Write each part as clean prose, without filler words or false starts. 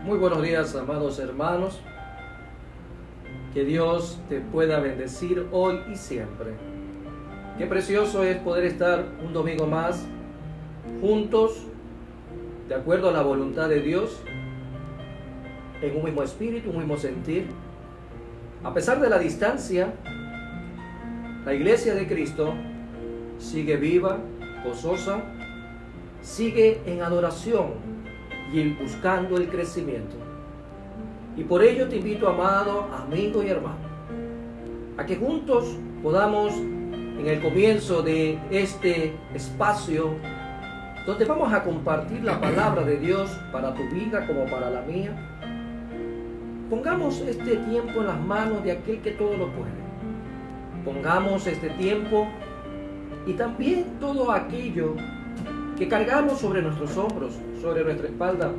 Muy buenos días, amados hermanos. Que Dios te pueda bendecir hoy y siempre. Qué precioso es poder estar un domingo más juntos, de acuerdo a la voluntad de Dios, en un mismo espíritu, un mismo sentir. A pesar de la distancia, la iglesia de Cristo sigue viva, gozosa, sigue en adoración y buscando el crecimiento. Y por ello te invito, amado amigo y hermano, a que juntos podamos, en el comienzo de este espacio, donde vamos a compartir la palabra de Dios para tu vida como para la mía, pongamos este tiempo en las manos de aquel que todo lo puede. Pongamos este tiempo y también todo aquello que cargamos sobre nuestros hombros, sobre nuestra espalda,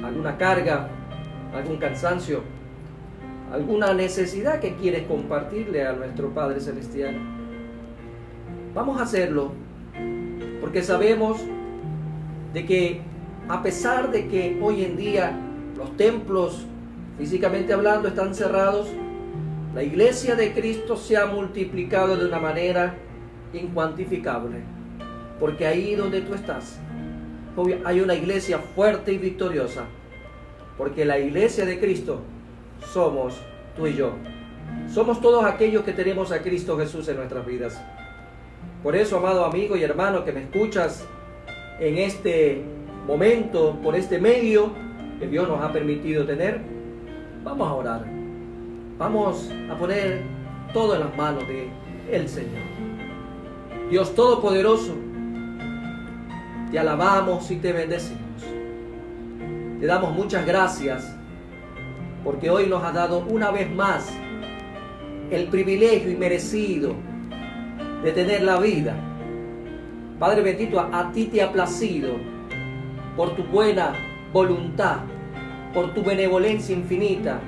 alguna carga, algún cansancio, alguna necesidad que quieres compartirle a nuestro Padre Celestial. Vamos a hacerlo porque sabemos de que a pesar de que hoy en día los templos, físicamente hablando, están cerrados, la iglesia de Cristo se ha multiplicado de una manera incuantificable. Porque ahí donde tú estás, hay una iglesia fuerte y victoriosa. Porque la iglesia de Cristo somos tú y yo. Somos todos aquellos que tenemos a Cristo Jesús en nuestras vidas. Por eso, amado amigo y hermano que me escuchas en este momento, por este medio que Dios nos ha permitido tener, vamos a orar. Vamos a poner todo en las manos del Señor. Dios Todopoderoso, te alabamos y te bendecimos. Te damos muchas gracias porque hoy nos has dado una vez más el privilegio y merecido de tener la vida. Padre bendito, a ti te ha placido por tu buena voluntad, por tu benevolencia infinita,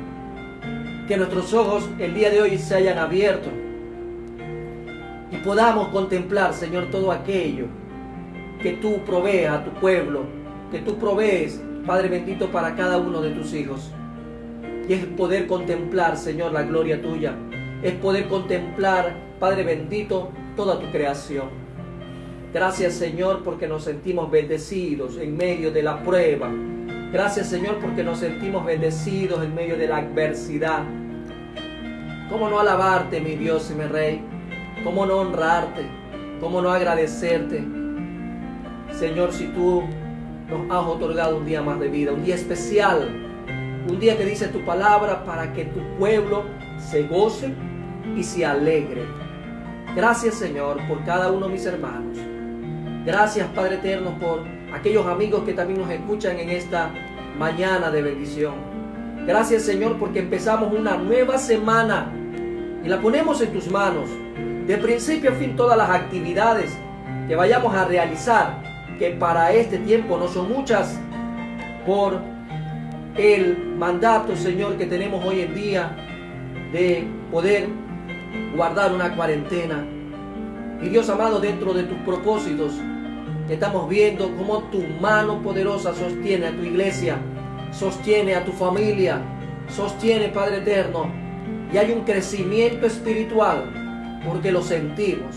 que nuestros ojos el día de hoy se hayan abierto y podamos contemplar, Señor, todo aquello que tú provees a tu pueblo, que tú provees, Padre bendito, para cada uno de tus hijos. Y es poder contemplar, Señor, la gloria tuya. Es poder contemplar, Padre bendito, toda tu creación. Gracias, Señor, porque nos sentimos bendecidos en medio de la prueba. Gracias, Señor, porque nos sentimos bendecidos en medio de la adversidad. ¿Cómo no alabarte, mi Dios y mi Rey? ¿Cómo no honrarte? ¿Cómo no agradecerte? Señor, si tú nos has otorgado un día más de vida, un día especial, un día que dice tu palabra para que tu pueblo se goce y se alegre. Gracias, Señor, por cada uno de mis hermanos. Gracias, Padre eterno, por aquellos amigos que también nos escuchan en esta mañana de bendición. Gracias, Señor, porque empezamos una nueva semana y la ponemos en tus manos. De principio a fin, todas las actividades que vayamos a realizar, que para este tiempo no son muchas, por el mandato, Señor, que tenemos hoy en día de poder guardar una cuarentena. Y Dios amado, dentro de tus propósitos, estamos viendo cómo tu mano poderosa sostiene a tu iglesia, sostiene a tu familia, sostiene, Padre eterno, y hay un crecimiento espiritual, porque lo sentimos.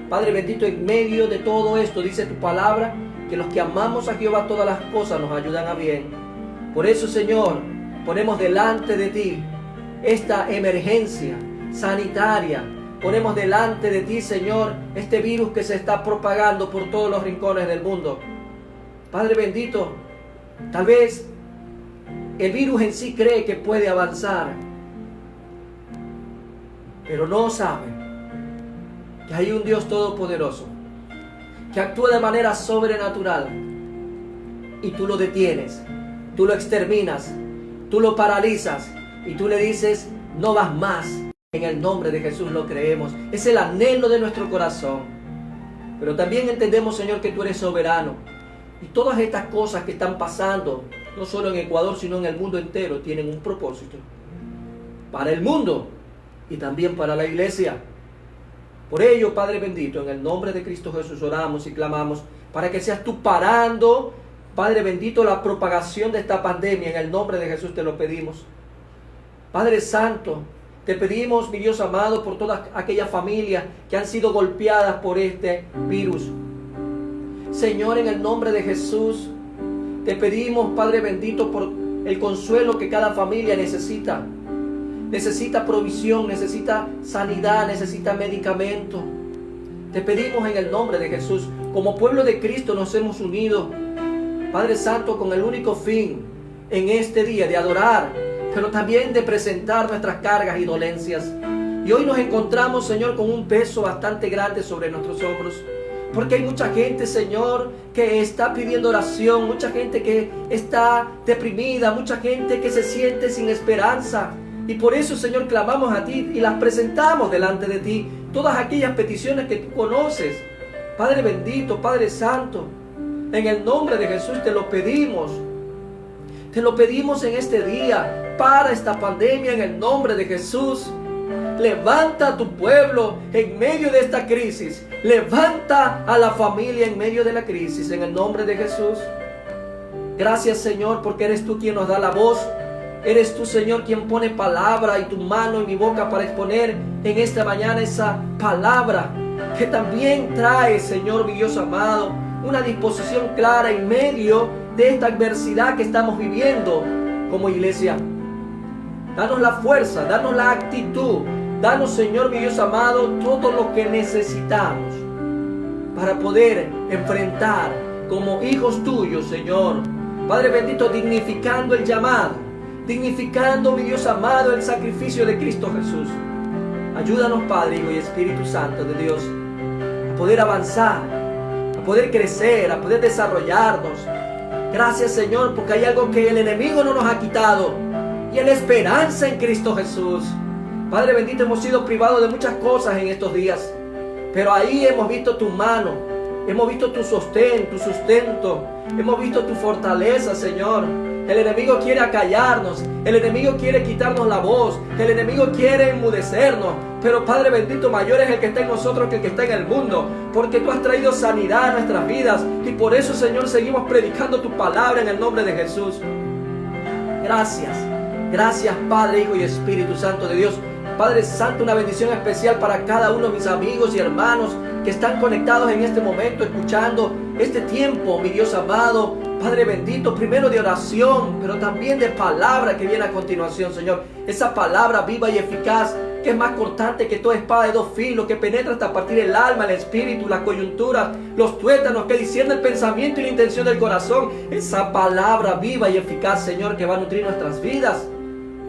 Padre bendito, en medio de todo esto, dice tu palabra, que los que amamos a Jehová todas las cosas nos ayudan a bien. Por eso, Señor, ponemos delante de ti esta emergencia sanitaria. Ponemos delante de ti, Señor, este virus que se está propagando por todos los rincones del mundo. Padre bendito, tal vez el virus en sí cree que puede avanzar, pero no sabe que hay un Dios todopoderoso que actúa de manera sobrenatural y tú lo detienes, tú lo exterminas, tú lo paralizas y tú le dices: no vas más. En el nombre de Jesús lo creemos. Es el anhelo de nuestro corazón. Pero también entendemos, Señor, que tú eres soberano. Y todas estas cosas que están pasando, no solo en Ecuador, sino en el mundo entero, tienen un propósito. Para el mundo y también para la iglesia. Por ello, Padre bendito, en el nombre de Cristo Jesús oramos y clamamos para que seas tú parando Padre bendito, la propagación de esta pandemia. En el nombre de Jesús te lo pedimos. Padre Santo, te pedimos, mi Dios amado, por todas aquellas familias que han sido golpeadas por este virus. Señor, en el nombre de Jesús, te pedimos, Padre bendito, por el consuelo que cada familia necesita. Necesita provisión, necesita sanidad, necesita medicamento. Te pedimos en el nombre de Jesús, como pueblo de Cristo nos hemos unido, Padre Santo, con el único fin en este día de adorar, pero también de presentar nuestras cargas y dolencias. Y hoy nos encontramos, Señor, con un peso bastante grande sobre nuestros hombros, porque hay mucha gente, Señor, que está pidiendo oración, mucha gente que está deprimida, mucha gente que se siente sin esperanza. Y por eso, Señor, clamamos a ti y las presentamos delante de ti. Todas aquellas peticiones que tú conoces. Padre bendito, Padre Santo, en el nombre de Jesús te lo pedimos. Te lo pedimos en este día. Para esta pandemia en el nombre de Jesús. Levanta a tu pueblo en medio de esta crisis. Levanta a la familia en medio de la crisis en el nombre de Jesús. Gracias, Señor, porque eres tú quien nos da la voz. Eres tú, Señor, quien pone palabra y tu mano en mi boca para exponer en esta mañana esa palabra que también trae, Señor, mi Dios amado, una disposición clara en medio de esta adversidad que estamos viviendo como iglesia. Danos la fuerza, danos la actitud, danos, Señor, mi Dios amado, todo lo que necesitamos para poder enfrentar como hijos tuyos, Señor. Padre bendito, dignificando el llamado, dignificando, mi Dios amado, el sacrificio de Cristo Jesús. Ayúdanos, Padre, Hijo y Espíritu Santo de Dios, a poder avanzar, a poder crecer, a poder desarrollarnos. Gracias, Señor, porque hay algo que el enemigo no nos ha quitado, y es la esperanza en Cristo Jesús. Padre bendito, hemos sido privados de muchas cosas en estos días, pero ahí hemos visto tu mano, hemos visto tu sostén, tu sustento, hemos visto tu fortaleza, Señor. El enemigo quiere acallarnos, el enemigo quiere quitarnos la voz, el enemigo quiere enmudecernos, pero Padre bendito, mayor es el que está en nosotros que el que está en el mundo, porque tú has traído sanidad a nuestras vidas, y por eso, Señor, seguimos predicando tu palabra en el nombre de Jesús. Gracias, gracias, Padre, Hijo y Espíritu Santo de Dios. Padre Santo, una bendición especial para cada uno de mis amigos y hermanos que están conectados en este momento, escuchando este tiempo, mi Dios amado. Padre bendito, primero de oración, pero también de palabra que viene a continuación, Señor. Esa palabra viva y eficaz, que es más cortante que toda espada de dos filos, que penetra hasta partir el alma, el espíritu, las coyunturas, los tuétanos, que discierne el pensamiento y la intención del corazón. Esa palabra viva y eficaz, Señor, que va a nutrir nuestras vidas.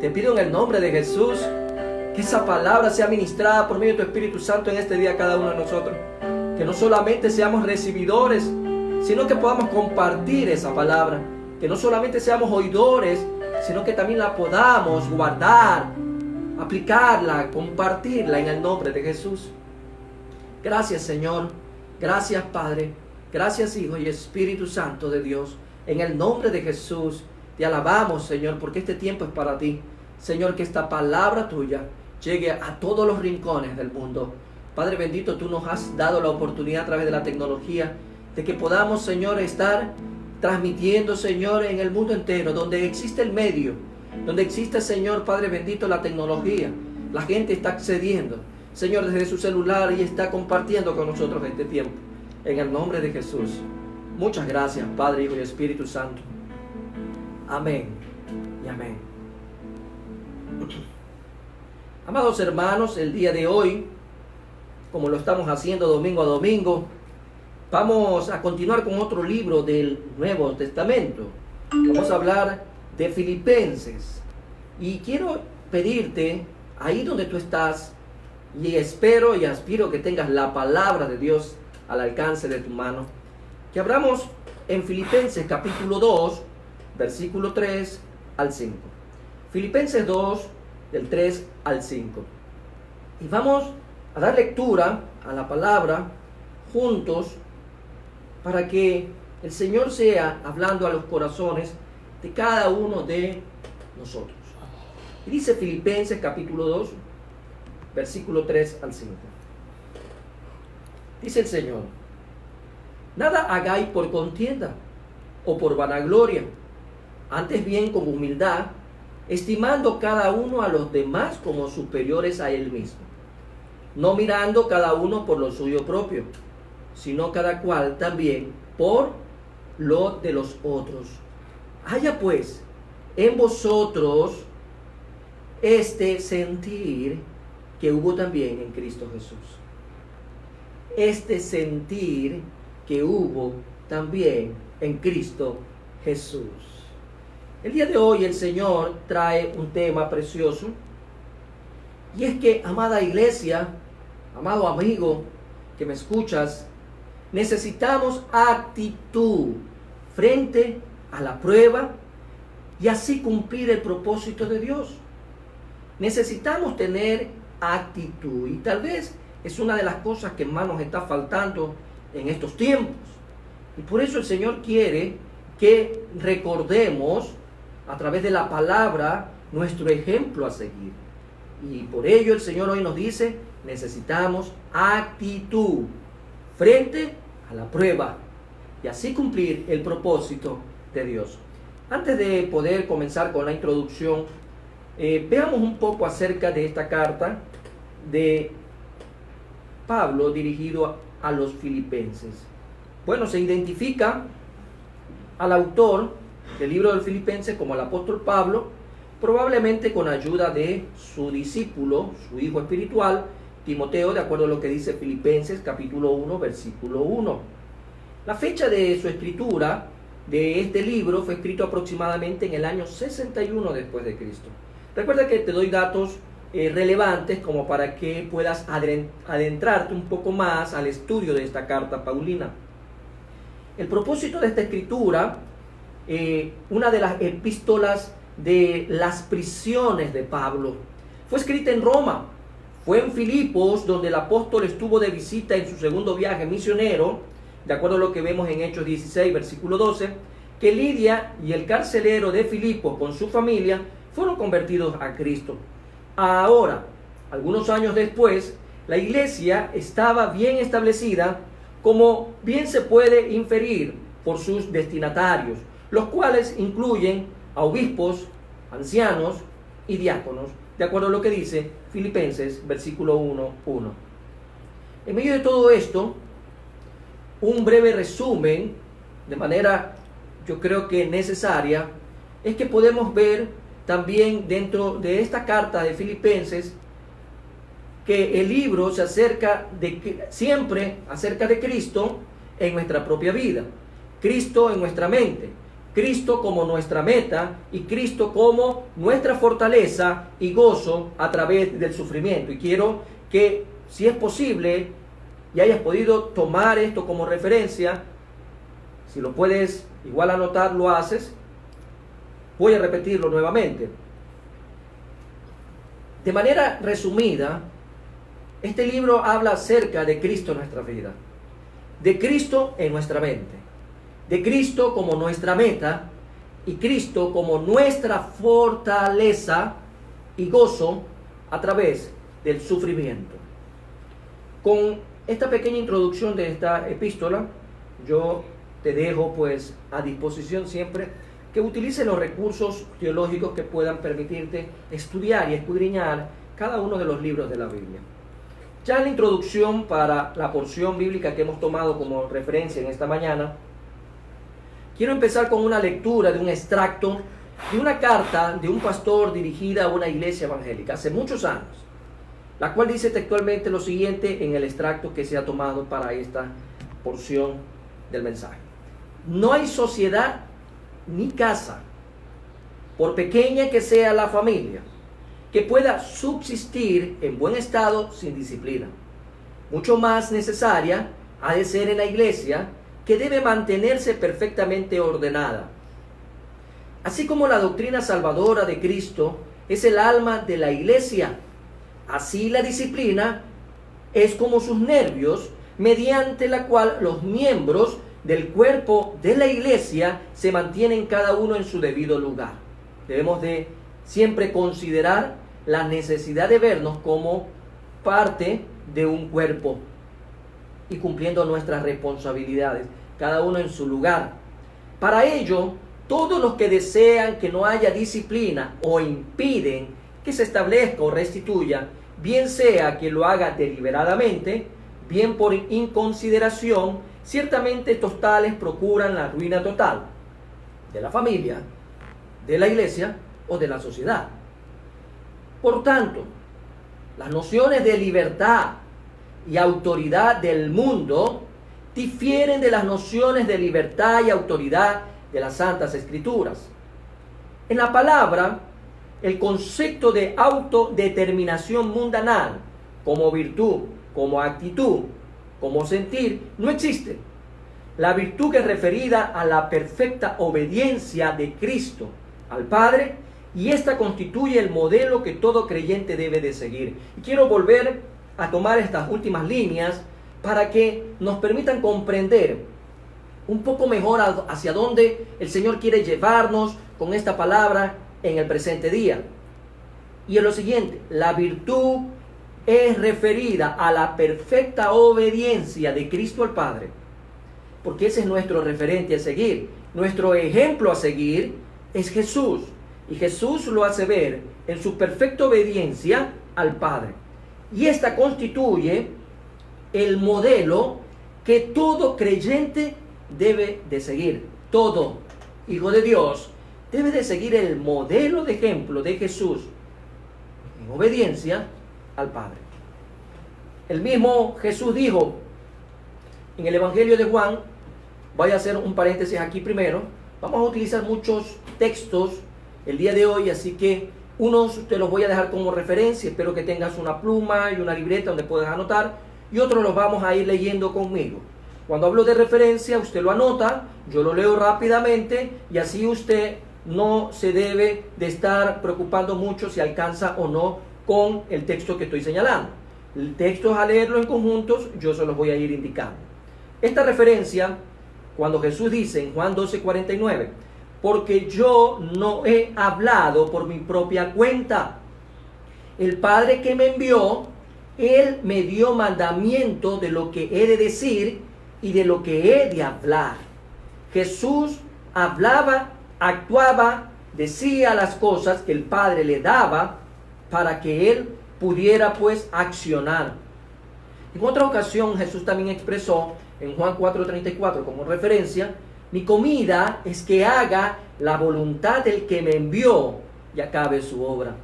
Te pido en el nombre de Jesús que esa palabra sea ministrada por medio de tu Espíritu Santo en este día a cada uno de nosotros. Que no solamente seamos recibidores, sino que podamos compartir esa palabra. Que no solamente seamos oidores, sino que también la podamos guardar, aplicarla, compartirla en el nombre de Jesús. Gracias, Señor. Gracias, Padre. Gracias, Hijo y Espíritu Santo de Dios. En el nombre de Jesús te alabamos, Señor, porque este tiempo es para ti. Señor, que esta palabra tuya llegue a todos los rincones del mundo. Padre bendito, tú nos has dado la oportunidad a través de la tecnología de que podamos, Señor, estar transmitiendo, Señor, en el mundo entero, donde existe el medio, donde existe, Señor, Padre bendito, la tecnología. La gente está accediendo, Señor, desde su celular y está compartiendo con nosotros este tiempo. En el nombre de Jesús. Muchas gracias, Padre, Hijo y Espíritu Santo. Amén y amén. Amados hermanos, el día de hoy, como lo estamos haciendo domingo a domingo, vamos a continuar con otro libro del Nuevo Testamento. Vamos a hablar de Filipenses. Y quiero pedirte, ahí donde tú estás, y espero y aspiro que tengas la palabra de Dios al alcance de tu mano, que abramos en Filipenses capítulo 2, versículo 3 al 5. Filipenses 2, del 3 al 5. Y vamos a dar lectura a la palabra juntos para que el Señor sea hablando a los corazones de cada uno de nosotros. Y dice Filipenses capítulo 2, versículo 3 al 5. Dice el Señor: nada hagáis por contienda o por vanagloria, antes bien con humildad, estimando cada uno a los demás como superiores a él mismo, no mirando cada uno por lo suyo propio, sino cada cual también por lo de los otros. Haya pues en vosotros este sentir que hubo también en Cristo Jesús. Este sentir que hubo también en Cristo Jesús. El día de hoy el Señor trae un tema precioso, y es que, amada iglesia, amado amigo que me escuchas, necesitamos actitud frente a la prueba y así cumplir el propósito de Dios. Necesitamos tener actitud, y tal vez es una de las cosas que más nos está faltando en estos tiempos. Y por eso el Señor quiere que recordemos a través de la palabra nuestro ejemplo a seguir. Y por ello el Señor hoy nos dice, necesitamos actitud frente a la prueba y así cumplir el propósito de Dios. Antes de poder comenzar con la introducción, veamos un poco acerca de esta carta de Pablo dirigido a los filipenses. Bueno, se identifica al autor del libro del Filipenses como el apóstol Pablo, probablemente con ayuda de su discípulo, su hijo espiritual, Timoteo, de acuerdo a lo que dice Filipenses capítulo 1, versículo 1. La fecha de su escritura de este libro fue escrito aproximadamente en el año 61 después de Cristo. Recuerda que te doy datos relevantes como para que puedas adentrarte un poco más al estudio de esta carta paulina. El propósito de esta escritura, una de las epístolas de las prisiones de Pablo, fue escrita en Roma. Fue en Filipos donde el apóstol estuvo de visita en su segundo viaje misionero, de acuerdo a lo que vemos en Hechos 16, versículo 12, que Lidia y el carcelero de Filipos con su familia fueron convertidos a Cristo. Ahora, algunos años después, la iglesia estaba bien establecida, como bien se puede inferir por sus destinatarios, los cuales incluyen a obispos, ancianos y diáconos, de acuerdo a lo que dice Filipenses, versículo 1:1. En medio de todo esto, un breve resumen, de manera yo creo que necesaria, es que podemos ver también dentro de esta carta de Filipenses que el libro se acerca siempre acerca de Cristo en nuestra propia vida, Cristo en nuestra mente, Cristo como nuestra meta y Cristo como nuestra fortaleza y gozo a través del sufrimiento. Y quiero que, si es posible, y hayas podido tomar esto como referencia, si lo puedes igual anotar, lo haces. Voy a repetirlo nuevamente. De manera resumida, este libro habla acerca de Cristo en nuestra vida, de Cristo en nuestra mente, de Cristo como nuestra meta y Cristo como nuestra fortaleza y gozo a través del sufrimiento. Con esta pequeña introducción de esta epístola, yo te dejo pues a disposición siempre que utilices los recursos teológicos que puedan permitirte estudiar y escudriñar cada uno de los libros de la Biblia. Ya en la introducción para la porción bíblica que hemos tomado como referencia en esta mañana, quiero empezar con una lectura de un extracto de una carta de un pastor dirigida a una iglesia evangélica hace muchos años, la cual dice textualmente lo siguiente en el extracto que se ha tomado para esta porción del mensaje. No hay sociedad ni casa, por pequeña que sea la familia, que pueda subsistir en buen estado sin disciplina. Mucho más necesaria ha de ser en la iglesia, que debe mantenerse perfectamente ordenada. Así como la doctrina salvadora de Cristo es el alma de la iglesia, así la disciplina es como sus nervios, mediante la cual los miembros del cuerpo de la iglesia se mantienen cada uno en su debido lugar. Debemos de siempre considerar la necesidad de vernos como parte de un cuerpo y cumpliendo nuestras responsabilidades, cada uno en su lugar. Para ello, todos los que desean que no haya disciplina o impiden que se establezca o restituya, bien sea que lo haga deliberadamente, bien por inconsideración, ciertamente estos tales procuran la ruina total de la familia, de la iglesia o de la sociedad. Por tanto, las nociones de libertad y autoridad del mundo difieren de las nociones de libertad y autoridad de las Santas Escrituras. En la palabra, el concepto de autodeterminación mundanal, como virtud, como actitud, como sentir, no existe. La virtud que es referida a la perfecta obediencia de Cristo al Padre, y esta constituye el modelo que todo creyente debe de seguir. Y quiero volver a tomar estas últimas líneas para que nos permitan comprender un poco mejor hacia dónde el Señor quiere llevarnos con esta palabra en el presente día. Y es lo siguiente: la virtud es referida a la perfecta obediencia de Cristo al Padre, porque ese es nuestro referente a seguir. Nuestro ejemplo a seguir es Jesús, y Jesús lo hace ver en su perfecta obediencia al Padre. Y esta constituye el modelo que todo creyente debe de seguir. Todo hijo de Dios debe de seguir el modelo de ejemplo de Jesús en obediencia al Padre. El mismo Jesús dijo en el Evangelio de Juan, voy a hacer un paréntesis aquí primero, vamos a utilizar muchos textos el día de hoy, así que unos te los voy a dejar como referencia, espero que tengas una pluma y una libreta donde puedas anotar, y otros los vamos a ir leyendo conmigo. Cuando hablo de referencia, usted lo anota, yo lo leo rápidamente, y así usted no se debe de estar preocupando mucho si alcanza o no con el texto que estoy señalando. El texto es a leerlo en conjuntos, yo se los voy a ir indicando. Esta referencia, cuando Jesús dice en Juan 12:49, porque yo no he hablado por mi propia cuenta. El Padre que me envió, Él me dio mandamiento de lo que he de decir y de lo que he de hablar. Jesús hablaba, actuaba, decía las cosas que el Padre le daba para que Él pudiera pues accionar. En otra ocasión Jesús también expresó en Juan 4:34 como referencia: mi comida es que haga la voluntad del que me envió y acabe su obra.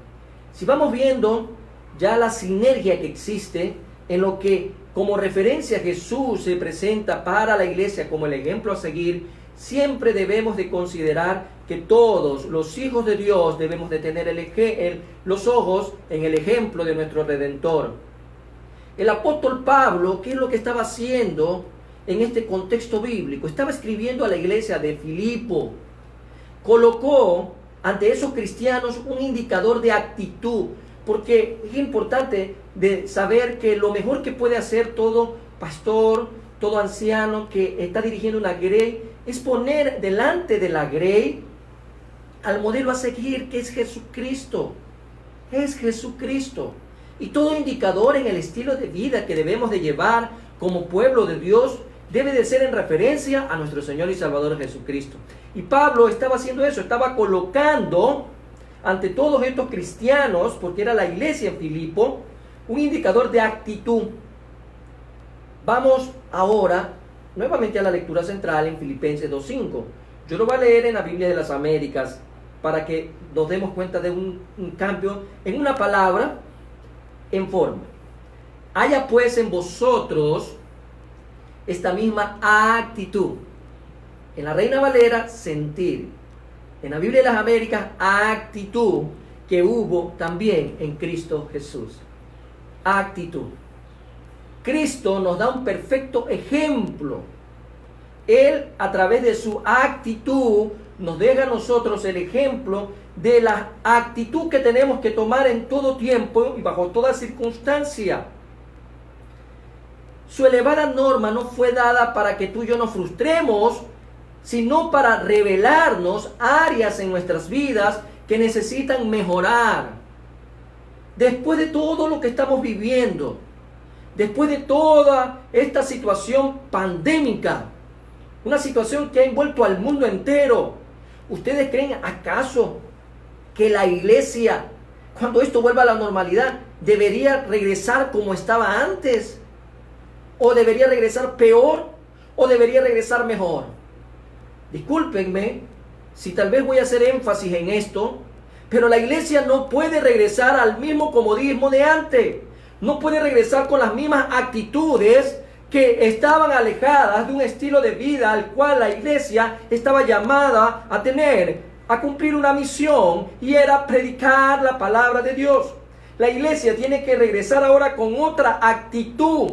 Si vamos viendo ya la sinergia que existe en lo que como referencia Jesús se presenta para la iglesia como el ejemplo a seguir, siempre debemos de considerar que todos los hijos de Dios debemos de tener los ojos en el ejemplo de nuestro Redentor. El apóstol Pablo, ¿qué es lo que estaba haciendo en este contexto bíblico? Estaba escribiendo a la iglesia de Filipo. Colocó ante esos cristianos un indicador de actitud, porque es importante de saber que lo mejor que puede hacer todo pastor, todo anciano que está dirigiendo una grey, es poner delante de la grey al modelo a seguir, que es Jesucristo. Es Jesucristo. Y todo indicador en el estilo de vida que debemos de llevar como pueblo de Dios debe de ser en referencia a nuestro Señor y Salvador Jesucristo. Y Pablo estaba haciendo eso, estaba colocando ante todos estos cristianos, porque era la iglesia en Filipo, un indicador de actitud. Vamos ahora nuevamente a la lectura central en Filipenses 2:5. Yo lo voy a leer en la Biblia de las Américas para que nos demos cuenta de un cambio en una palabra en forma. Haya pues en vosotros esta misma actitud. En la Reina Valera, sentir. En la Biblia de las Américas, actitud, que hubo también en Cristo Jesús. Actitud. Cristo nos da un perfecto ejemplo. Él, a través de su actitud, nos deja a nosotros el ejemplo de la actitud que tenemos que tomar en todo tiempo y bajo toda circunstancia. Su elevada norma no fue dada para que tú y yo nos frustremos, sino para revelarnos áreas en nuestras vidas que necesitan mejorar. Después de todo lo que estamos viviendo, después de toda esta situación pandémica, Una situación que ha envuelto al mundo entero. ¿Ustedes creen acaso que la iglesia, cuando esto vuelva a la normalidad, debería regresar como estaba antes? ¿O debería regresar peor? ¿O debería regresar mejor? Discúlpenme si tal vez voy a hacer énfasis en esto, pero la iglesia no puede regresar al mismo comodismo de antes. No puede regresar con las mismas actitudes que estaban alejadas de un estilo de vida al cual la iglesia estaba llamada a tener, a cumplir una misión, y era predicar la palabra de Dios. La iglesia tiene que regresar ahora con otra actitud.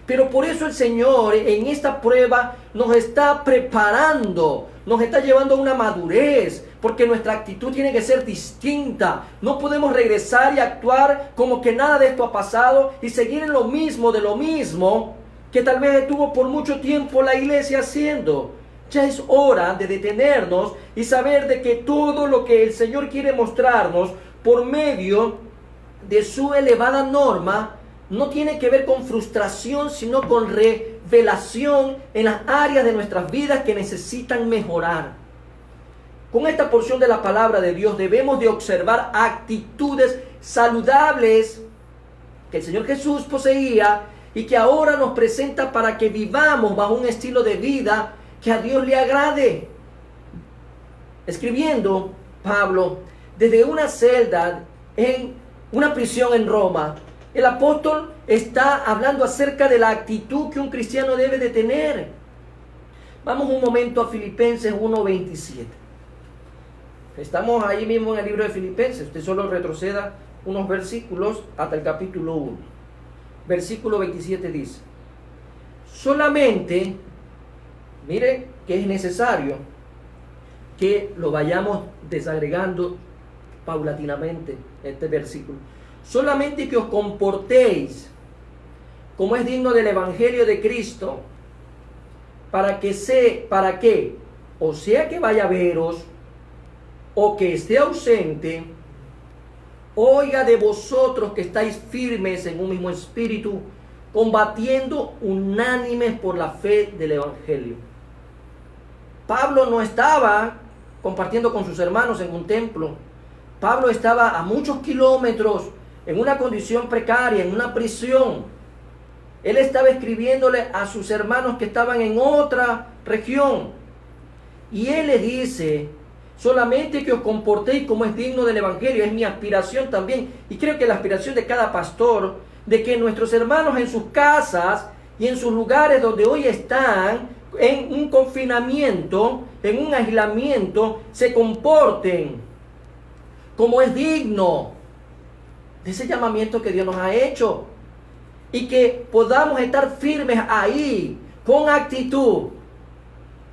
Pero por eso el Señor en esta prueba nos está preparando, nos está llevando a una madurez, porque nuestra actitud tiene que ser distinta. No podemos regresar y actuar como que nada de esto ha pasado y seguir en lo mismo de lo mismo que tal vez estuvo por mucho tiempo la iglesia haciendo. Ya es hora de detenernos y saber de que todo lo que el Señor quiere mostrarnos por medio de su elevada norma no tiene que ver con frustración, sino con revelación en las áreas de nuestras vidas que necesitan mejorar. Con esta porción de la palabra de Dios debemos de observar actitudes saludables que el Señor Jesús poseía y que ahora nos presenta para que vivamos bajo un estilo de vida que a Dios le agrade. Escribiendo Pablo desde una celda en una prisión en Roma, el apóstol está hablando acerca de la actitud que un cristiano debe de tener. Vamos un momento a Filipenses 1:27. Estamos ahí mismo en el libro de Filipenses. Usted solo retroceda unos versículos hasta el capítulo 1. Versículo 27 dice: solamente, mire que es necesario que lo vayamos desagregando paulatinamente este versículo. Solamente que os comportéis como es digno del evangelio de Cristo, para que, o sea que vaya a veros, o que esté ausente, oiga de vosotros que estáis firmes en un mismo espíritu, combatiendo unánimes por la fe del evangelio. Pablo no estaba compartiendo con sus hermanos en un templo. Pablo estaba a muchos kilómetros, en una condición precaria, en una prisión. Él estaba escribiéndole a sus hermanos que estaban en otra región. Y él les dice: solamente que os comportéis como es digno del evangelio. Es mi aspiración también, y creo que la aspiración de cada pastor, de que nuestros hermanos en sus casas y en sus lugares donde hoy están en un confinamiento, en un aislamiento, se comporten como es digno de ese llamamiento que Dios nos ha hecho, y que podamos estar firmes ahí con actitud,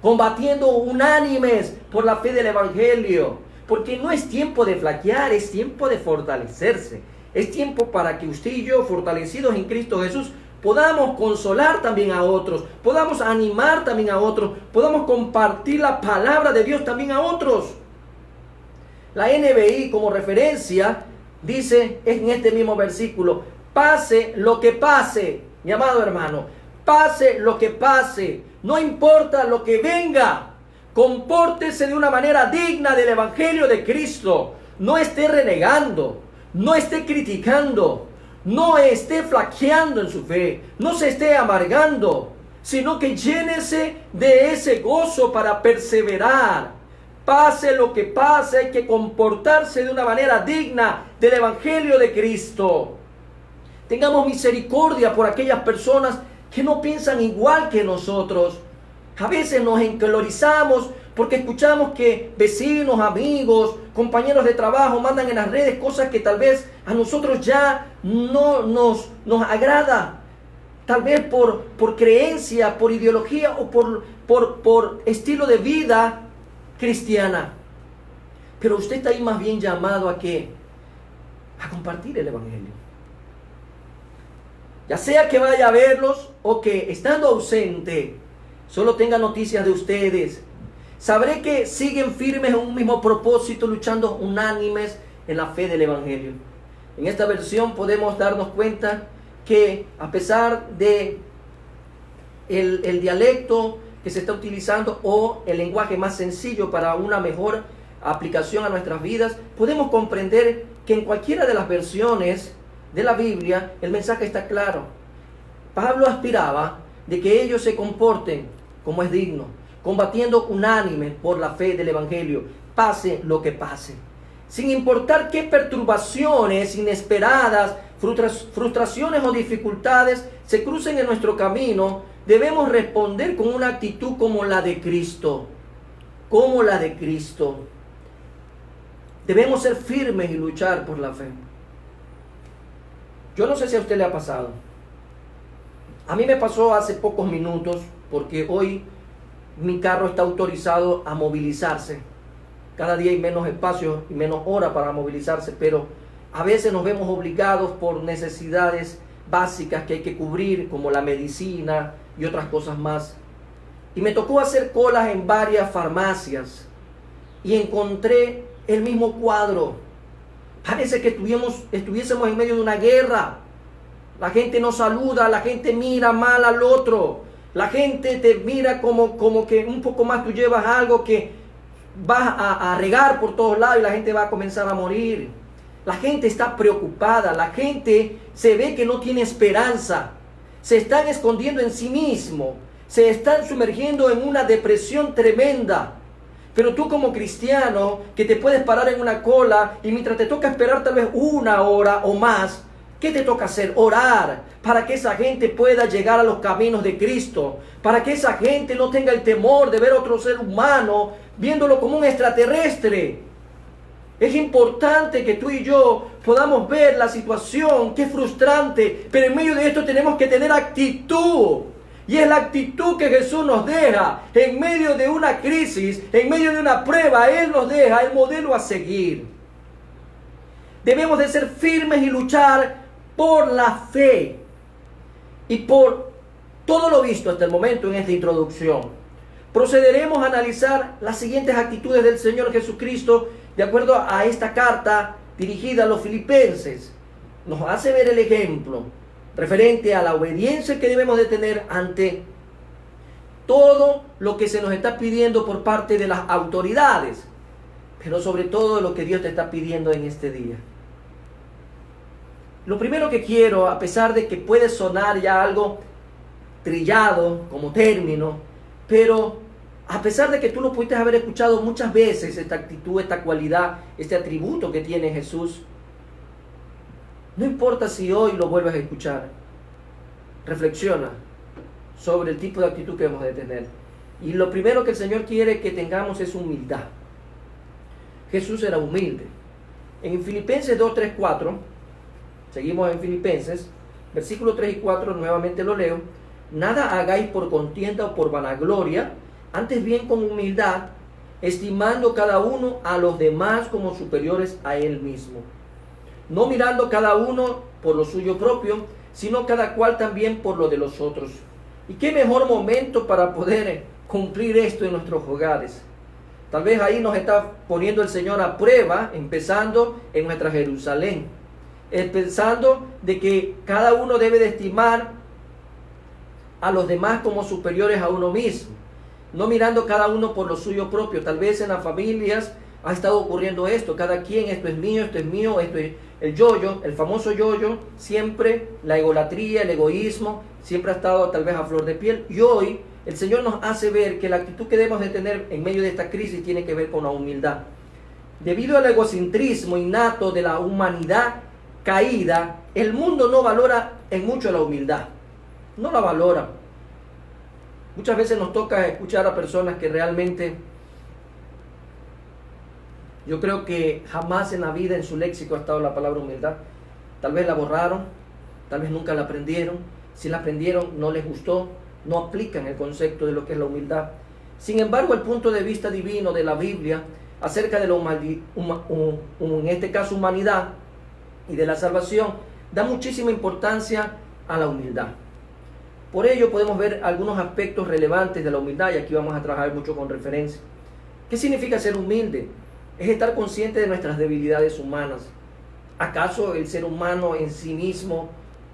combatiendo unánimes por la fe del evangelio, porque no es tiempo de flaquear, es tiempo de fortalecerse. Es tiempo para que usted y yo, fortalecidos en Cristo Jesús, podamos consolar también a otros, podamos animar también a otros, podamos compartir la palabra de Dios también a otros. La NBI como referencia dice en este mismo versículo: pase lo que pase, mi amado hermano, pase lo que pase, no importa lo que venga, compórtese de una manera digna del evangelio de Cristo. No esté renegando, no esté criticando, no esté flaqueando en su fe, no se esté amargando, sino que llénese de ese gozo para perseverar. Pase lo que pase, hay que comportarse de una manera digna del evangelio de Cristo. Tengamos misericordia por aquellas personas que no piensan igual que nosotros. A veces nos encolorizamos porque escuchamos que vecinos, amigos, compañeros de trabajo mandan en las redes cosas que tal vez a nosotros ya no nos agrada. Tal vez por creencia, por ideología o por estilo de vida cristiana. Pero usted está ahí más bien llamado ¿a qué? A compartir el evangelio. Ya sea que vaya a verlos o que estando ausente solo tenga noticias de ustedes, sabré que siguen firmes en un mismo propósito, luchando unánimes en la fe del evangelio. En esta versión podemos darnos cuenta que a pesar de el dialecto que se está utilizando o el lenguaje más sencillo para una mejor aplicación a nuestras vidas, podemos comprender que en cualquiera de las versiones de la Biblia el mensaje está claro. Pablo aspiraba de que ellos se comporten como es digno, combatiendo unánime por la fe del Evangelio, pase lo que pase. Sin importar qué perturbaciones inesperadas, frustraciones o dificultades se crucen en nuestro camino, debemos responder con una actitud como la de Cristo. Como la de Cristo. Debemos ser firmes y luchar por la fe. Yo no sé si a usted le ha pasado. A mí me pasó hace pocos minutos, porque hoy mi carro está autorizado a movilizarse. Cada día hay menos espacio y menos hora para movilizarse, pero a veces nos vemos obligados por necesidades básicas que hay que cubrir, como la medicina y otras cosas más. Y me tocó hacer colas en varias farmacias y encontré el mismo cuadro. Parece que estuviésemos en medio de una guerra. La gente no saluda, la gente mira mal al otro. La gente te mira como que un poco más tú llevas algo que vas a regar por todos lados y la gente va a comenzar a morir. La gente está preocupada, la gente se ve que no tiene esperanza. Se están escondiendo en sí mismo, se están sumergiendo en una depresión tremenda. Pero tú como cristiano, que te puedes parar en una cola y mientras te toca esperar tal vez una hora o más, ¿qué te toca hacer? Orar para que esa gente pueda llegar a los caminos de Cristo, para que esa gente no tenga el temor de ver a otro ser humano viéndolo como un extraterrestre. Es importante que tú y yo podamos ver la situación, que es frustrante, pero en medio de esto tenemos que tener actitud. Y es la actitud que Jesús nos deja en medio de una crisis, en medio de una prueba. Él nos deja el modelo a seguir. Debemos de ser firmes y luchar por la fe y por todo lo visto hasta el momento en esta introducción. Procederemos a analizar las siguientes actitudes del Señor Jesucristo de acuerdo a esta carta dirigida a los filipenses. Nos hace ver el ejemplo referente a la obediencia que debemos de tener ante todo lo que se nos está pidiendo por parte de las autoridades, pero sobre todo lo que Dios te está pidiendo en este día. Lo primero que quiero, a pesar de que puede sonar ya algo trillado como término, pero a pesar de que tú lo pudiste haber escuchado muchas veces, esta actitud, esta cualidad, este atributo que tiene Jesús, no importa si hoy lo vuelves a escuchar, reflexiona sobre el tipo de actitud que debemos de tener. Y lo primero que el Señor quiere que tengamos es humildad. Jesús era humilde. En Filipenses 2, 3, 4, seguimos en Filipenses, versículos 3 y 4, nuevamente lo leo. Nada hagáis por contienda o por vanagloria, antes bien con humildad, estimando cada uno a los demás como superiores a él mismo. No mirando cada uno por lo suyo propio, sino cada cual también por lo de los otros. ¿Y qué mejor momento para poder cumplir esto en nuestros hogares? Tal vez ahí nos está poniendo el Señor a prueba, empezando en nuestra Jerusalén. Pensando de que cada uno debe de estimar a los demás como superiores a uno mismo. No mirando cada uno por lo suyo propio. Tal vez en las familias ha estado ocurriendo esto. Cada quien, esto es mío, esto es el yo-yo, el famoso yo-yo. Siempre la egolatría, el egoísmo, siempre ha estado tal vez a flor de piel. Y hoy el Señor nos hace ver que la actitud que debemos de tener en medio de esta crisis tiene que ver con la humildad. Debido al egocentrismo innato de la humanidad caída, el mundo no valora en mucho la humildad. No la valora. Muchas veces nos toca escuchar a personas que realmente, yo creo que jamás en la vida en su léxico ha estado la palabra humildad. Tal vez la borraron, tal vez nunca la aprendieron. Si la aprendieron, no les gustó, no aplican el concepto de lo que es la humildad. Sin embargo, el punto de vista divino de la Biblia acerca de la en este caso humanidad y de la salvación, da muchísima importancia a la humildad. Por ello podemos ver algunos aspectos relevantes de la humildad y aquí vamos a trabajar mucho con referencia. ¿Qué significa ser humilde? Es estar consciente de nuestras debilidades humanas. ¿Acaso el ser humano en sí mismo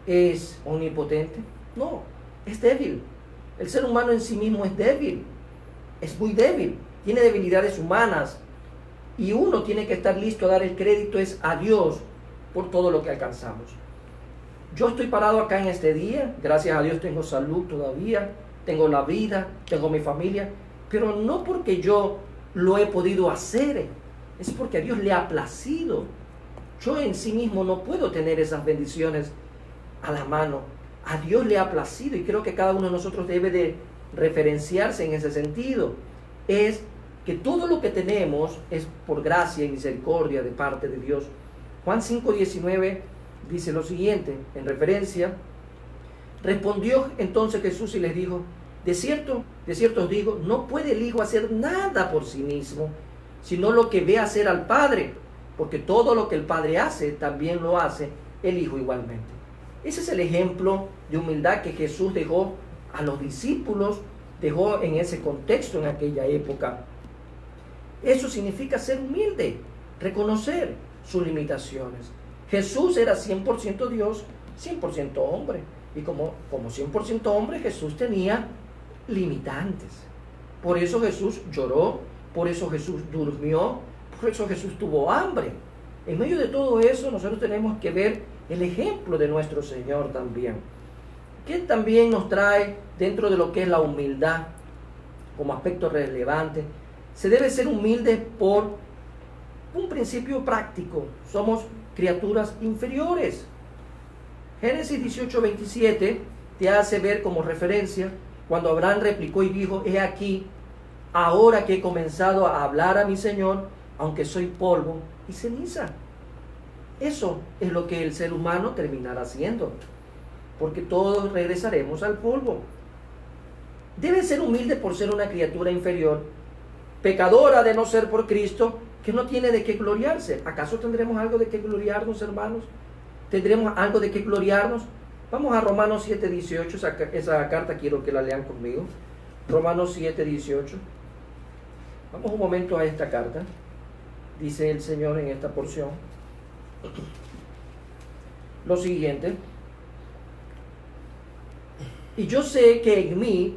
es omnipotente? No, es débil. El ser humano en sí mismo es débil, es muy débil, tiene debilidades humanas y uno tiene que estar listo a dar el crédito es a Dios por todo lo que alcanzamos. Yo estoy parado acá en este día, gracias a Dios tengo salud todavía, tengo la vida, tengo mi familia, pero no porque yo lo he podido hacer, es porque a Dios le ha placido. Yo en sí mismo no puedo tener esas bendiciones a la mano. A Dios le ha placido y creo que cada uno de nosotros debe de referenciarse en ese sentido. Es que todo lo que tenemos es por gracia y misericordia de parte de Dios. Juan 5:19 dice lo siguiente, en referencia: respondió entonces Jesús y les dijo, de cierto os digo, no puede el Hijo hacer nada por sí mismo, sino lo que ve hacer al Padre, porque todo lo que el Padre hace, también lo hace el Hijo igualmente. Ese es el ejemplo de humildad que Jesús dejó a los discípulos, dejó en ese contexto en aquella época. Eso significa ser humilde, reconocer sus limitaciones. Jesús era 100% Dios, 100% hombre. Y como 100% hombre, Jesús tenía limitantes. Por eso Jesús lloró, por eso Jesús durmió, por eso Jesús tuvo hambre. En medio de todo eso, nosotros tenemos que ver el ejemplo de nuestro Señor también, que también nos trae dentro de lo que es la humildad como aspecto relevante. Se debe ser humilde por un principio práctico. Somos criaturas inferiores. Génesis 18:27 te hace ver como referencia cuando Abraham replicó y dijo, he aquí, ahora que he comenzado a hablar a mi Señor, aunque soy polvo y ceniza. Eso es lo que el ser humano terminará haciendo, porque todos regresaremos al polvo. Debe ser humilde por ser una criatura inferior, pecadora de no ser por Cristo, que no tiene de qué gloriarse. ¿Acaso tendremos algo de qué gloriarnos, hermanos? ¿Tendremos algo de qué gloriarnos? Vamos a Romanos 7:18, esa carta quiero que la lean conmigo. Romanos 7:18. Vamos un momento a esta carta. Dice el Señor en esta porción lo siguiente: y yo sé que en mí,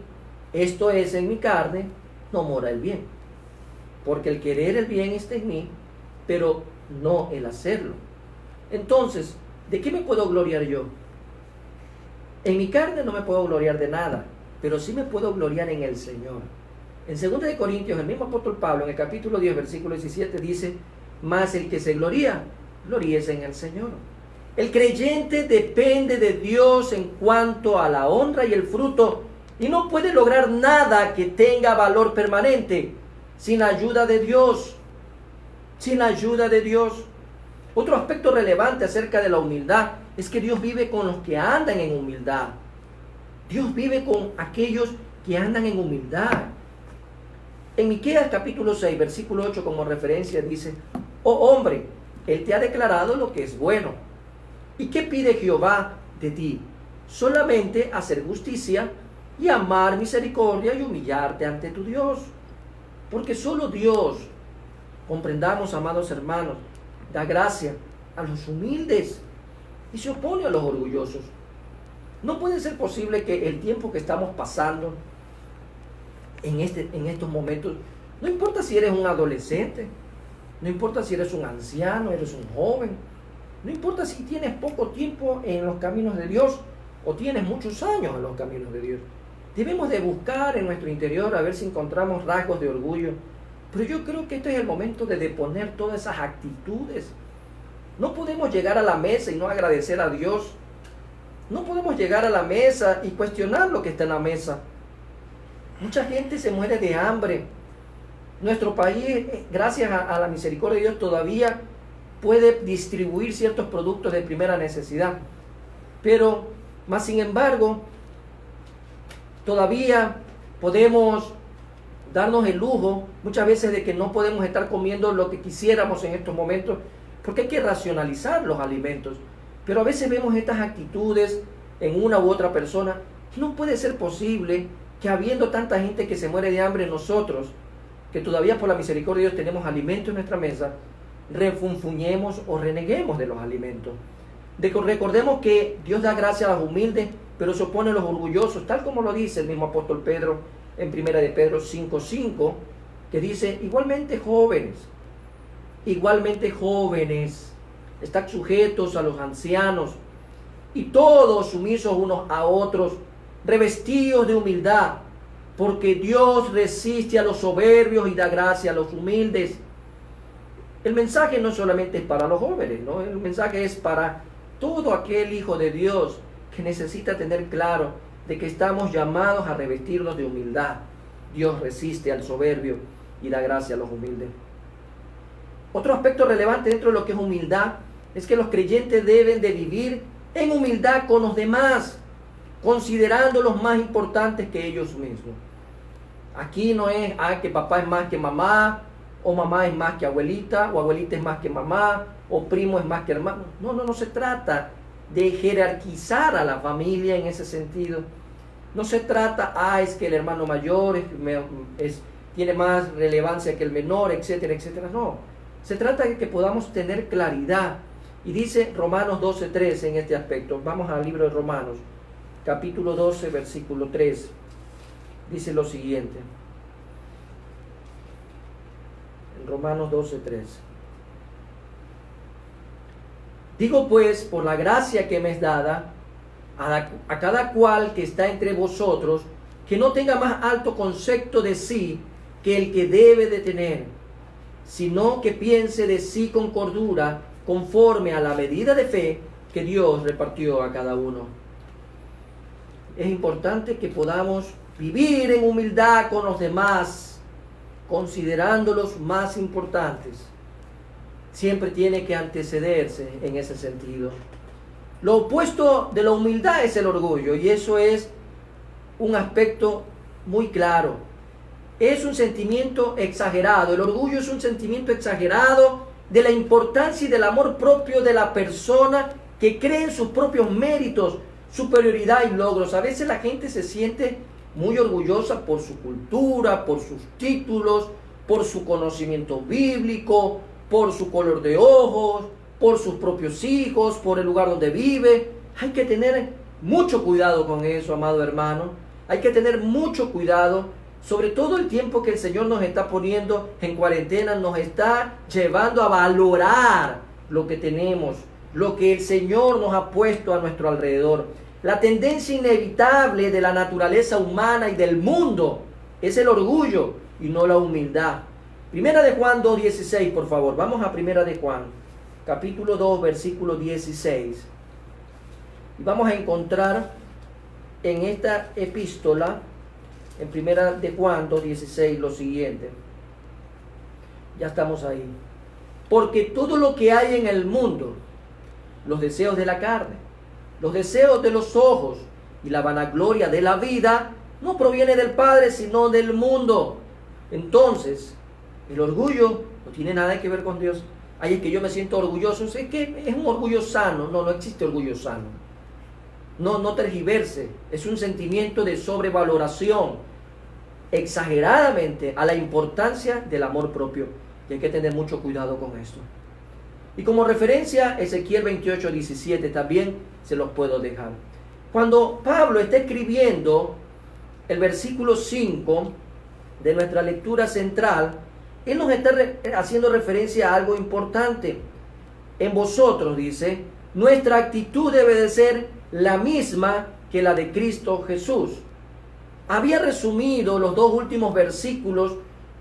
esto es en mi carne, no mora el bien, porque el querer el bien está en mí, pero no el hacerlo. Entonces, ¿de qué me puedo gloriar yo? En mi carne no me puedo gloriar de nada, pero sí me puedo gloriar en el Señor. En 2 de Corintios, el mismo apóstol Pablo, en el capítulo 10, versículo 17, dice, mas el que se gloría, gloríese en el Señor. El creyente depende de Dios en cuanto a la honra y el fruto, y no puede lograr nada que tenga valor permanente sin la ayuda de Dios. Sin la ayuda de Dios. Otro aspecto relevante acerca de la humildad es que Dios vive con los que andan en humildad. Dios vive con aquellos que andan en humildad. En Miqueas capítulo 6, versículo 8 como referencia dice, oh hombre, Él te ha declarado lo que es bueno. ¿Y qué pide Jehová de ti? Solamente hacer justicia y amar misericordia y humillarte ante tu Dios. Porque solo Dios, comprendamos, amados hermanos, da gracia a los humildes y se opone a los orgullosos. No puede ser posible que el tiempo que estamos pasando en estos momentos, no importa si eres un adolescente, no importa si eres un anciano, eres un joven, no importa si tienes poco tiempo en los caminos de Dios o tienes muchos años en los caminos de Dios, debemos de buscar en nuestro interior a ver si encontramos rasgos de orgullo. Pero yo creo que este es el momento de deponer todas esas actitudes. No podemos llegar a la mesa y no agradecer a Dios. No podemos llegar a la mesa y cuestionar lo que está en la mesa. Mucha gente se muere de hambre. Nuestro país, gracias a la misericordia de Dios, todavía puede distribuir ciertos productos de primera necesidad. Pero, más sin embargo, todavía podemos darnos el lujo muchas veces de que no podemos estar comiendo lo que quisiéramos en estos momentos, porque hay que racionalizar los alimentos. Pero a veces vemos estas actitudes en una u otra persona. No puede ser posible que habiendo tanta gente que se muere de hambre, nosotros, que todavía por la misericordia de Dios tenemos alimento en nuestra mesa, refunfuñemos o reneguemos de los alimentos. Recordemos que Dios da gracia a los humildes pero se oponen los orgullosos, tal como lo dice el mismo apóstol Pedro en 1 de Pedro 5:5, que dice, igualmente jóvenes, están sujetos a los ancianos, y todos sumisos unos a otros, revestidos de humildad, porque Dios resiste a los soberbios y da gracia a los humildes. El mensaje no solamente es para los jóvenes, ¿no? El mensaje es para todo aquel hijo de Dios que necesita tener claro de que estamos llamados a revestirnos de humildad. Dios resiste al soberbio y da gracia a los humildes. Otro aspecto relevante dentro de lo que es humildad es que los creyentes deben de vivir en humildad con los demás, considerándolos más importantes que ellos mismos. Aquí no es que papá es más que mamá, o mamá es más que abuelita, o abuelita es más que mamá, o primo es más que hermano. No se trata de jerarquizar a la familia en ese sentido. No se trata, es que el hermano mayor tiene más relevancia que el menor, etcétera, etcétera. No, se trata de que podamos tener claridad. Y dice Romanos 12:3 en este aspecto. Vamos al libro de Romanos, capítulo 12, versículo 3. Dice lo siguiente. En Romanos 12:3. Digo pues, por la gracia que me es dada, a cada cual que está entre vosotros, que no tenga más alto concepto de sí que el que debe de tener, sino que piense de sí con cordura, conforme a la medida de fe que Dios repartió a cada uno. Es importante que podamos vivir en humildad con los demás, considerándolos más importantes. Siempre tiene que antecederse en ese sentido. Lo opuesto de la humildad es el orgullo, y eso es un aspecto muy claro. Es un sentimiento exagerado. El orgullo es un sentimiento exagerado de la importancia y del amor propio de la persona que cree en sus propios méritos, superioridad y logros. A veces la gente se siente muy orgullosa por su cultura, por sus títulos, por su conocimiento bíblico, por su color de ojos, por sus propios hijos, por el lugar donde vive. Hay que tener mucho cuidado con eso, amado hermano. Hay que tener mucho cuidado, sobre todo el tiempo que el Señor nos está poniendo en cuarentena, nos está llevando a valorar lo que tenemos, lo que el Señor nos ha puesto a nuestro alrededor. La tendencia inevitable de la naturaleza humana y del mundo es el orgullo y no la humildad. Primera de Juan 2:16, por favor. Vamos a Primera de Juan, capítulo 2, versículo 16. Y vamos a encontrar en esta epístola, en Primera de Juan 2:16, lo siguiente. Ya estamos ahí. Porque todo lo que hay en el mundo, los deseos de la carne, los deseos de los ojos y la vanagloria de la vida, no proviene del Padre, sino del mundo. Entonces, el orgullo no tiene nada que ver con Dios. Es que yo me siento orgulloso. Es que es un orgullo sano. No existe orgullo sano. No tergiverse. Es un sentimiento de sobrevaloración exageradamente a la importancia del amor propio. Y hay que tener mucho cuidado con esto. Y como referencia, Ezequiel 28:17 también se los puedo dejar. Cuando Pablo está escribiendo el versículo 5 de nuestra lectura central, él nos está haciendo referencia a algo importante. En vosotros, dice, nuestra actitud debe de ser la misma que la de Cristo Jesús. Había resumido los dos últimos versículos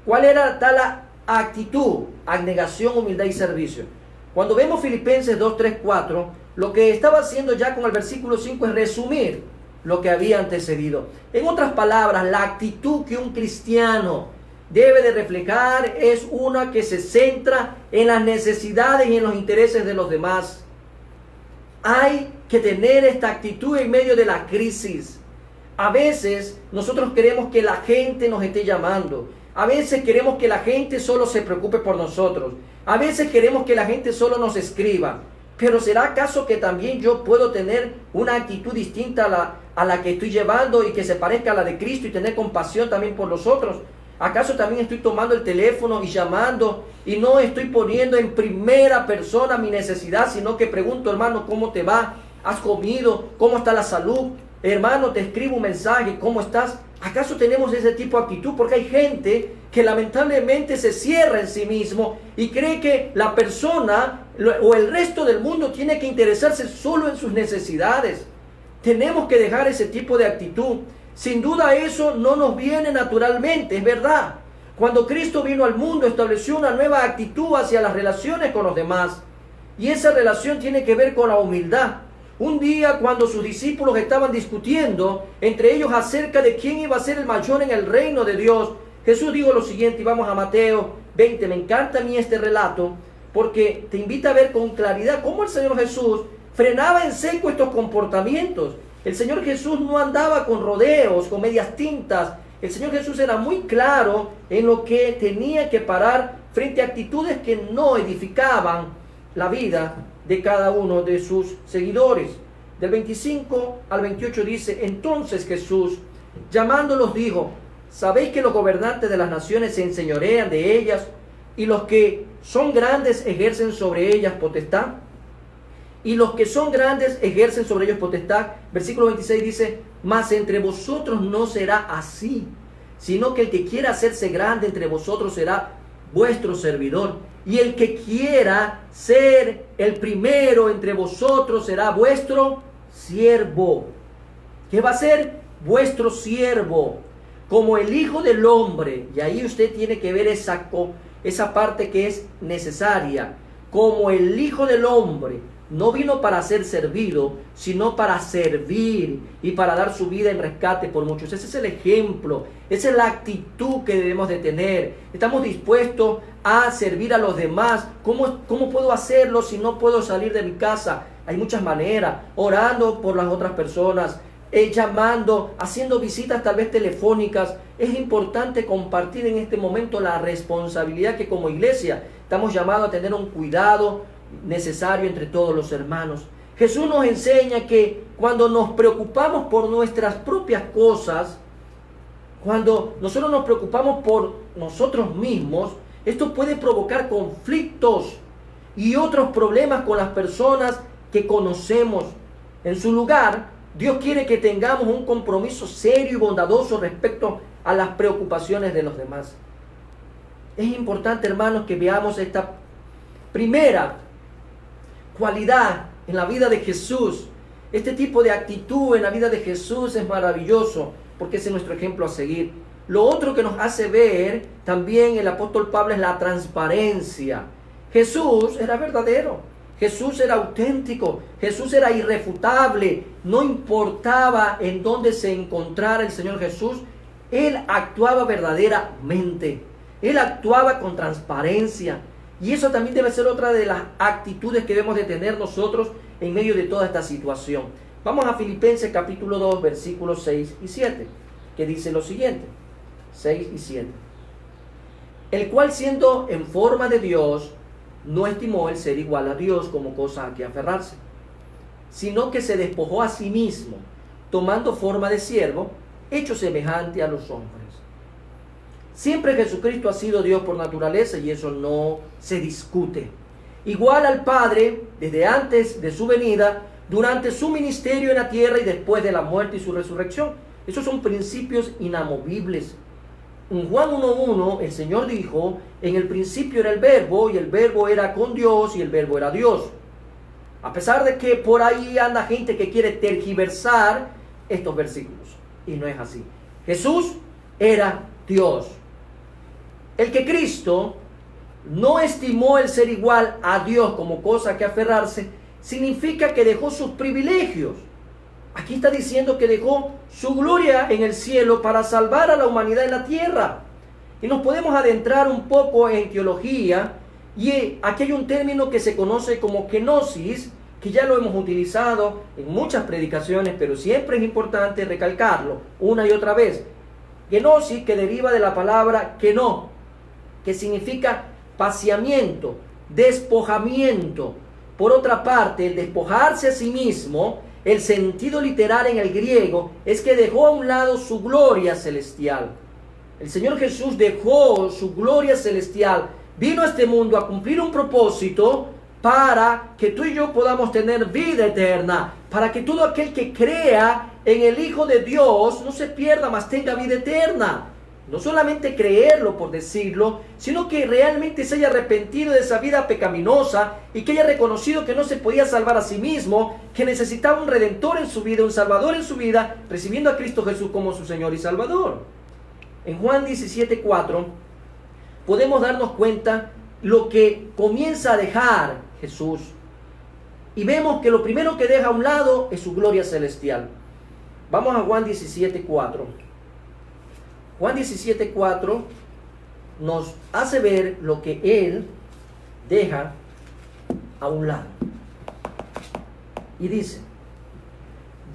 cuál era tal actitud: abnegación, humildad y servicio. Cuando vemos Filipenses 2, 3, 4, lo que estaba haciendo ya con el versículo 5 es resumir lo que había antecedido. En otras palabras, la actitud que un cristiano debe de reflejar es una que se centra en las necesidades y en los intereses de los demás. Hay que tener esta actitud en medio de la crisis. A veces nosotros queremos que la gente nos esté llamando. A veces queremos que la gente solo se preocupe por nosotros. A veces queremos que la gente solo nos escriba. Pero ¿será acaso que también yo puedo tener una actitud distinta a la que estoy llevando y que se parezca a la de Cristo y tener compasión también por los otros? ¿Acaso también estoy tomando el teléfono y llamando y no estoy poniendo en primera persona mi necesidad, sino que pregunto, hermano, ¿cómo te va? ¿Has comido? ¿Cómo está la salud? hermano, te escribo un mensaje, ¿cómo estás? ¿Acaso tenemos ese tipo de actitud? Porque hay gente que lamentablemente se cierra en sí mismo y cree que la persona o el resto del mundo tiene que interesarse solo en sus necesidades. Tenemos que dejar ese tipo de actitud. Sin duda eso no nos viene naturalmente, es verdad. Cuando Cristo vino al mundo, estableció una nueva actitud hacia las relaciones con los demás. Y esa relación tiene que ver con la humildad. Un día, cuando sus discípulos estaban discutiendo entre ellos acerca de quién iba a ser el mayor en el reino de Dios, Jesús dijo lo siguiente, y vamos a Mateo 20. Me encanta a mí este relato, porque te invita a ver con claridad cómo el Señor Jesús frenaba en seco estos comportamientos. El Señor Jesús no andaba con rodeos, con medias tintas. El Señor Jesús era muy claro en lo que tenía que parar frente a actitudes que no edificaban la vida de cada uno de sus seguidores. Del 25 al 28 dice, entonces Jesús, llamándolos, dijo, ¿sabéis que los gobernantes de las naciones se enseñorean de ellas y los que son grandes ejercen sobre ellas potestad? Y los que son grandes ejercen sobre ellos potestad. Versículo 26 dice, mas entre vosotros no será así, sino que el que quiera hacerse grande entre vosotros será vuestro servidor. Y el que quiera ser el primero entre vosotros será vuestro siervo. ¿Qué va a ser? Vuestro siervo. Como el Hijo del Hombre. Y ahí usted tiene que ver esa parte que es necesaria. Como el Hijo del Hombre no vino para ser servido, sino para servir y para dar su vida en rescate por muchos. Ese es el ejemplo, esa es la actitud que debemos de tener. Estamos dispuestos a servir a los demás. ¿Cómo puedo hacerlo si no puedo salir de mi casa? Hay muchas maneras, orando por las otras personas, llamando, haciendo visitas tal vez telefónicas. Es importante compartir en este momento la responsabilidad que como iglesia estamos llamados a tener un cuidado necesario entre todos los hermanos. Jesús nos enseña que cuando nos preocupamos por nuestras propias cosas, cuando nosotros nos preocupamos por nosotros mismos, esto puede provocar conflictos y otros problemas con las personas que conocemos. En su lugar, Dios quiere que tengamos un compromiso serio y bondadoso respecto a las preocupaciones de los demás. Es importante, hermanos, que veamos esta primera cualidad en la vida de Jesús. Este tipo de actitud en la vida de Jesús es maravilloso porque ese es nuestro ejemplo a seguir. Lo otro que nos hace ver también el apóstol Pablo es la transparencia. Jesús era verdadero, Jesús era auténtico, Jesús era irrefutable. No importaba en dónde se encontrara el Señor Jesús, Él actuaba verdaderamente, Él actuaba con transparencia. Y eso también debe ser otra de las actitudes que debemos de tener nosotros en medio de toda esta situación. Vamos a Filipenses capítulo 2, versículos 6 y 7, que dice lo siguiente, 6 y 7. El cual siendo en forma de Dios, no estimó el ser igual a Dios como cosa a que aferrarse, sino que se despojó a sí mismo, tomando forma de siervo, hecho semejante a los hombres. Siempre Jesucristo ha sido Dios por naturaleza y eso no se discute. Igual al Padre desde antes de su venida, durante su ministerio en la tierra y después de la muerte y su resurrección. Esos son principios inamovibles. En Juan 1:1 el Señor dijo, en el principio era el Verbo y el Verbo era con Dios y el Verbo era Dios. A pesar de que por ahí anda gente que quiere tergiversar estos versículos. Y no es así. Jesús era Dios. El que Cristo no estimó el ser igual a Dios como cosa que aferrarse, significa que dejó sus privilegios. Aquí está diciendo que dejó su gloria en el cielo para salvar a la humanidad en la tierra. Y nos podemos adentrar un poco en teología, y aquí hay un término que se conoce como kenosis, que ya lo hemos utilizado en muchas predicaciones, pero siempre es importante recalcarlo una y otra vez. Kenosis, que deriva de la palabra keno, que significa paciamiento, despojamiento. Por otra parte, el despojarse a sí mismo, el sentido literal en el griego, es que dejó a un lado su gloria celestial. El Señor Jesús dejó su gloria celestial, vino a este mundo a cumplir un propósito para que tú y yo podamos tener vida eterna, para que todo aquel que crea en el Hijo de Dios no se pierda, mas tenga vida eterna. No solamente creerlo por decirlo, sino que realmente se haya arrepentido de esa vida pecaminosa y que haya reconocido que no se podía salvar a sí mismo, que necesitaba un redentor en su vida, un salvador en su vida, recibiendo a Cristo Jesús como su Señor y Salvador. En Juan 17:4 podemos darnos cuenta lo que comienza a dejar Jesús. Y vemos que lo primero que deja a un lado es su gloria celestial. Vamos a Juan 17:4. Juan 17:4 nos hace ver lo que Él deja a un lado. Y dice: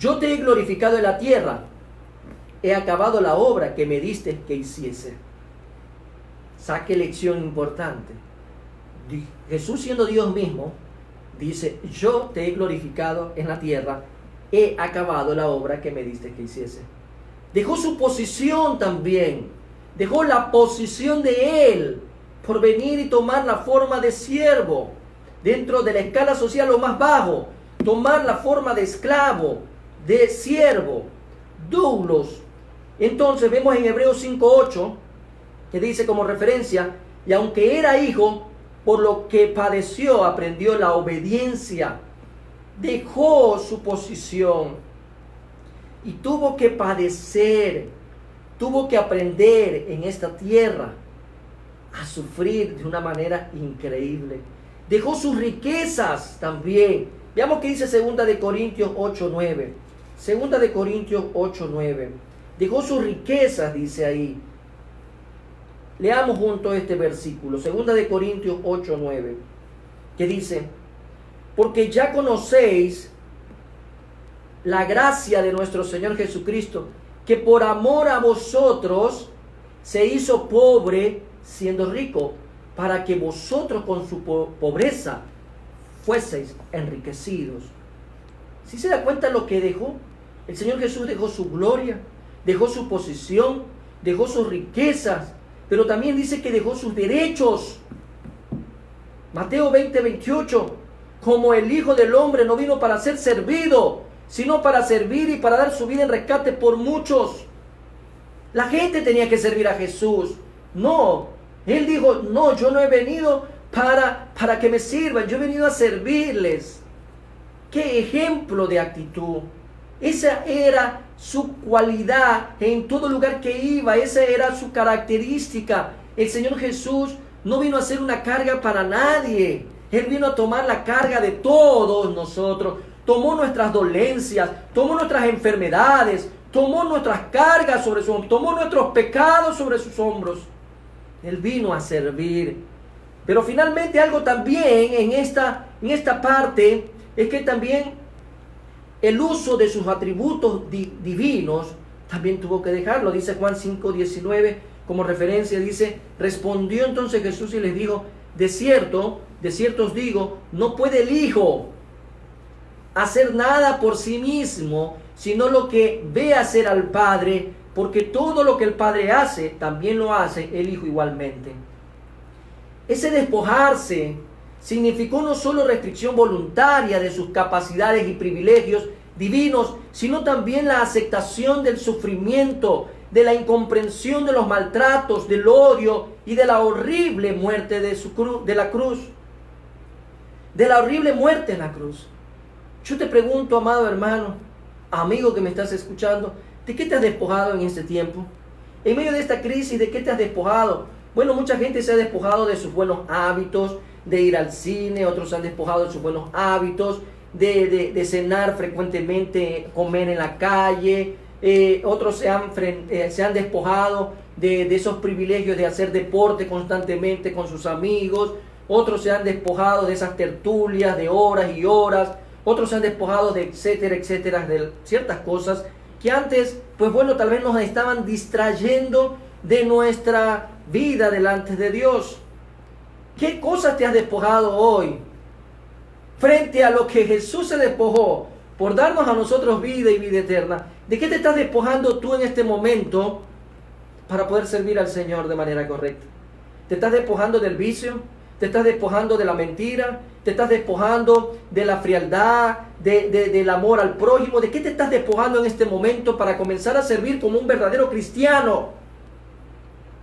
yo te he glorificado en la tierra, he acabado la obra que me diste que hiciese. Saque lección importante. Jesús, siendo Dios mismo, dice: yo te he glorificado en la tierra, he acabado la obra que me diste que hiciese. Dejó su posición también, dejó la posición de Él por venir y tomar la forma de siervo, dentro de la escala social lo más bajo, tomar la forma de esclavo, de siervo, doulos. Entonces vemos en Hebreos 5:8, que dice como referencia: y aunque era hijo, por lo que padeció, aprendió la obediencia. Dejó su posición y tuvo que padecer, tuvo que aprender en esta tierra a sufrir de una manera increíble. Dejó sus riquezas también. Veamos qué dice 2 de Corintios 8:9. 2 de Corintios 8:9. Dejó sus riquezas, dice ahí. Leamos junto este versículo, 2 de Corintios 8:9, que dice: porque ya conocéis la gracia de nuestro Señor Jesucristo, que por amor a vosotros se hizo pobre siendo rico, para que vosotros con su pobreza fueseis enriquecidos. ¿Sí se da cuenta lo que dejó? El Señor Jesús dejó su gloria, dejó su posición, dejó sus riquezas, pero también dice que dejó sus derechos. Mateo 20:28, como el Hijo del Hombre no vino para ser servido, sino para servir y para dar su vida en rescate por muchos. La gente tenía que servir a Jesús. No, Él dijo: no, yo no he venido para que me sirvan, yo he venido a servirles. ¡Qué ejemplo de actitud! Esa era su cualidad en todo lugar que iba, esa era su característica. El Señor Jesús no vino a ser una carga para nadie. Él vino a tomar la carga de todos nosotros. Tomó nuestras dolencias, tomó nuestras enfermedades, tomó nuestras cargas sobre sus hombros, tomó nuestros pecados sobre sus hombros. Él vino a servir. Pero finalmente algo también en esta parte es que también el uso de sus atributos divinos también tuvo que dejarlo. Dice Juan 5:19 como referencia, dice: respondió entonces Jesús y les dijo: de cierto os digo, no puede el Hijo hacer nada por sí mismo, sino lo que ve hacer al Padre, porque todo lo que el Padre hace, también lo hace el Hijo igualmente. Ese despojarse significó no solo restricción voluntaria de sus capacidades y privilegios divinos, sino también la aceptación del sufrimiento, de la incomprensión de los maltratos, del odio y de la horrible muerte de la cruz. De la horrible muerte en la cruz. Yo te pregunto, amado hermano, amigo que me estás escuchando, ¿de qué te has despojado en este tiempo? En medio de esta crisis, ¿de qué te has despojado? Bueno, mucha gente se ha despojado de sus buenos hábitos, de ir al cine, otros se han despojado de sus buenos hábitos, de cenar frecuentemente, comer en la calle, otros se han despojado de esos privilegios de hacer deporte constantemente con sus amigos, otros se han despojado de esas tertulias de horas y horas, otros se han despojado de etcétera, etcétera, de ciertas cosas que antes, pues bueno, tal vez nos estaban distrayendo de nuestra vida delante de Dios. ¿Qué cosas te has despojado hoy frente a lo que Jesús se despojó por darnos a nosotros vida y vida eterna? ¿De qué te estás despojando tú en este momento para poder servir al Señor de manera correcta? ¿Te estás despojando del vicio? te estás despojando de la mentira, te estás despojando de la frialdad, del amor al prójimo. ¿De qué te estás despojando en este momento para comenzar a servir como un verdadero cristiano?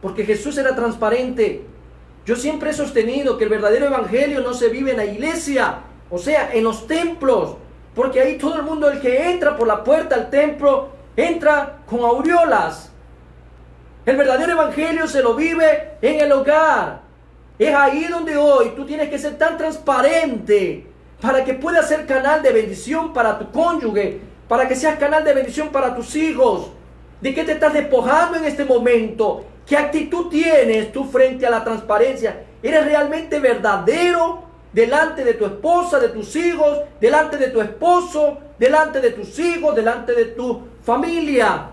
Porque Jesús era transparente. Yo siempre he sostenido que el verdadero evangelio no se vive en la iglesia, o sea, en los templos, porque ahí todo el mundo, el que entra por la puerta al templo, entra con aureolas. El verdadero evangelio se lo vive en el hogar. Es ahí donde hoy tú tienes que ser tan transparente para que puedas ser canal de bendición para tu cónyuge, para que seas canal de bendición para tus hijos. ¿De qué te estás despojando en este momento? ¿Qué actitud tienes tú frente a la transparencia? ¿Eres realmente verdadero delante de tu esposa, de tus hijos, delante de tu esposo, delante de tus hijos, delante de tu familia?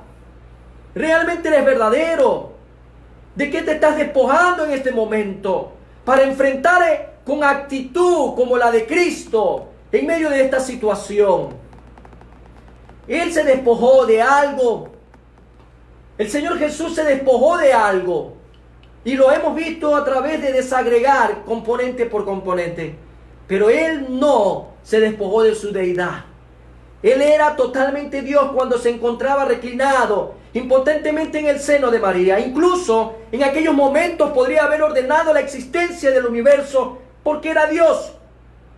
¿Realmente eres verdadero? ¿De qué te estás despojando en este momento para enfrentar con actitud como la de Cristo en medio de esta situación? Él se despojó de algo. El Señor Jesús se despojó de algo. Y lo hemos visto a través de desagregar componente por componente. Pero Él no se despojó de su deidad. Él era totalmente Dios cuando se encontraba reclinado impotentemente en el seno de María. Incluso en aquellos momentos podría haber ordenado la existencia del universo porque era Dios.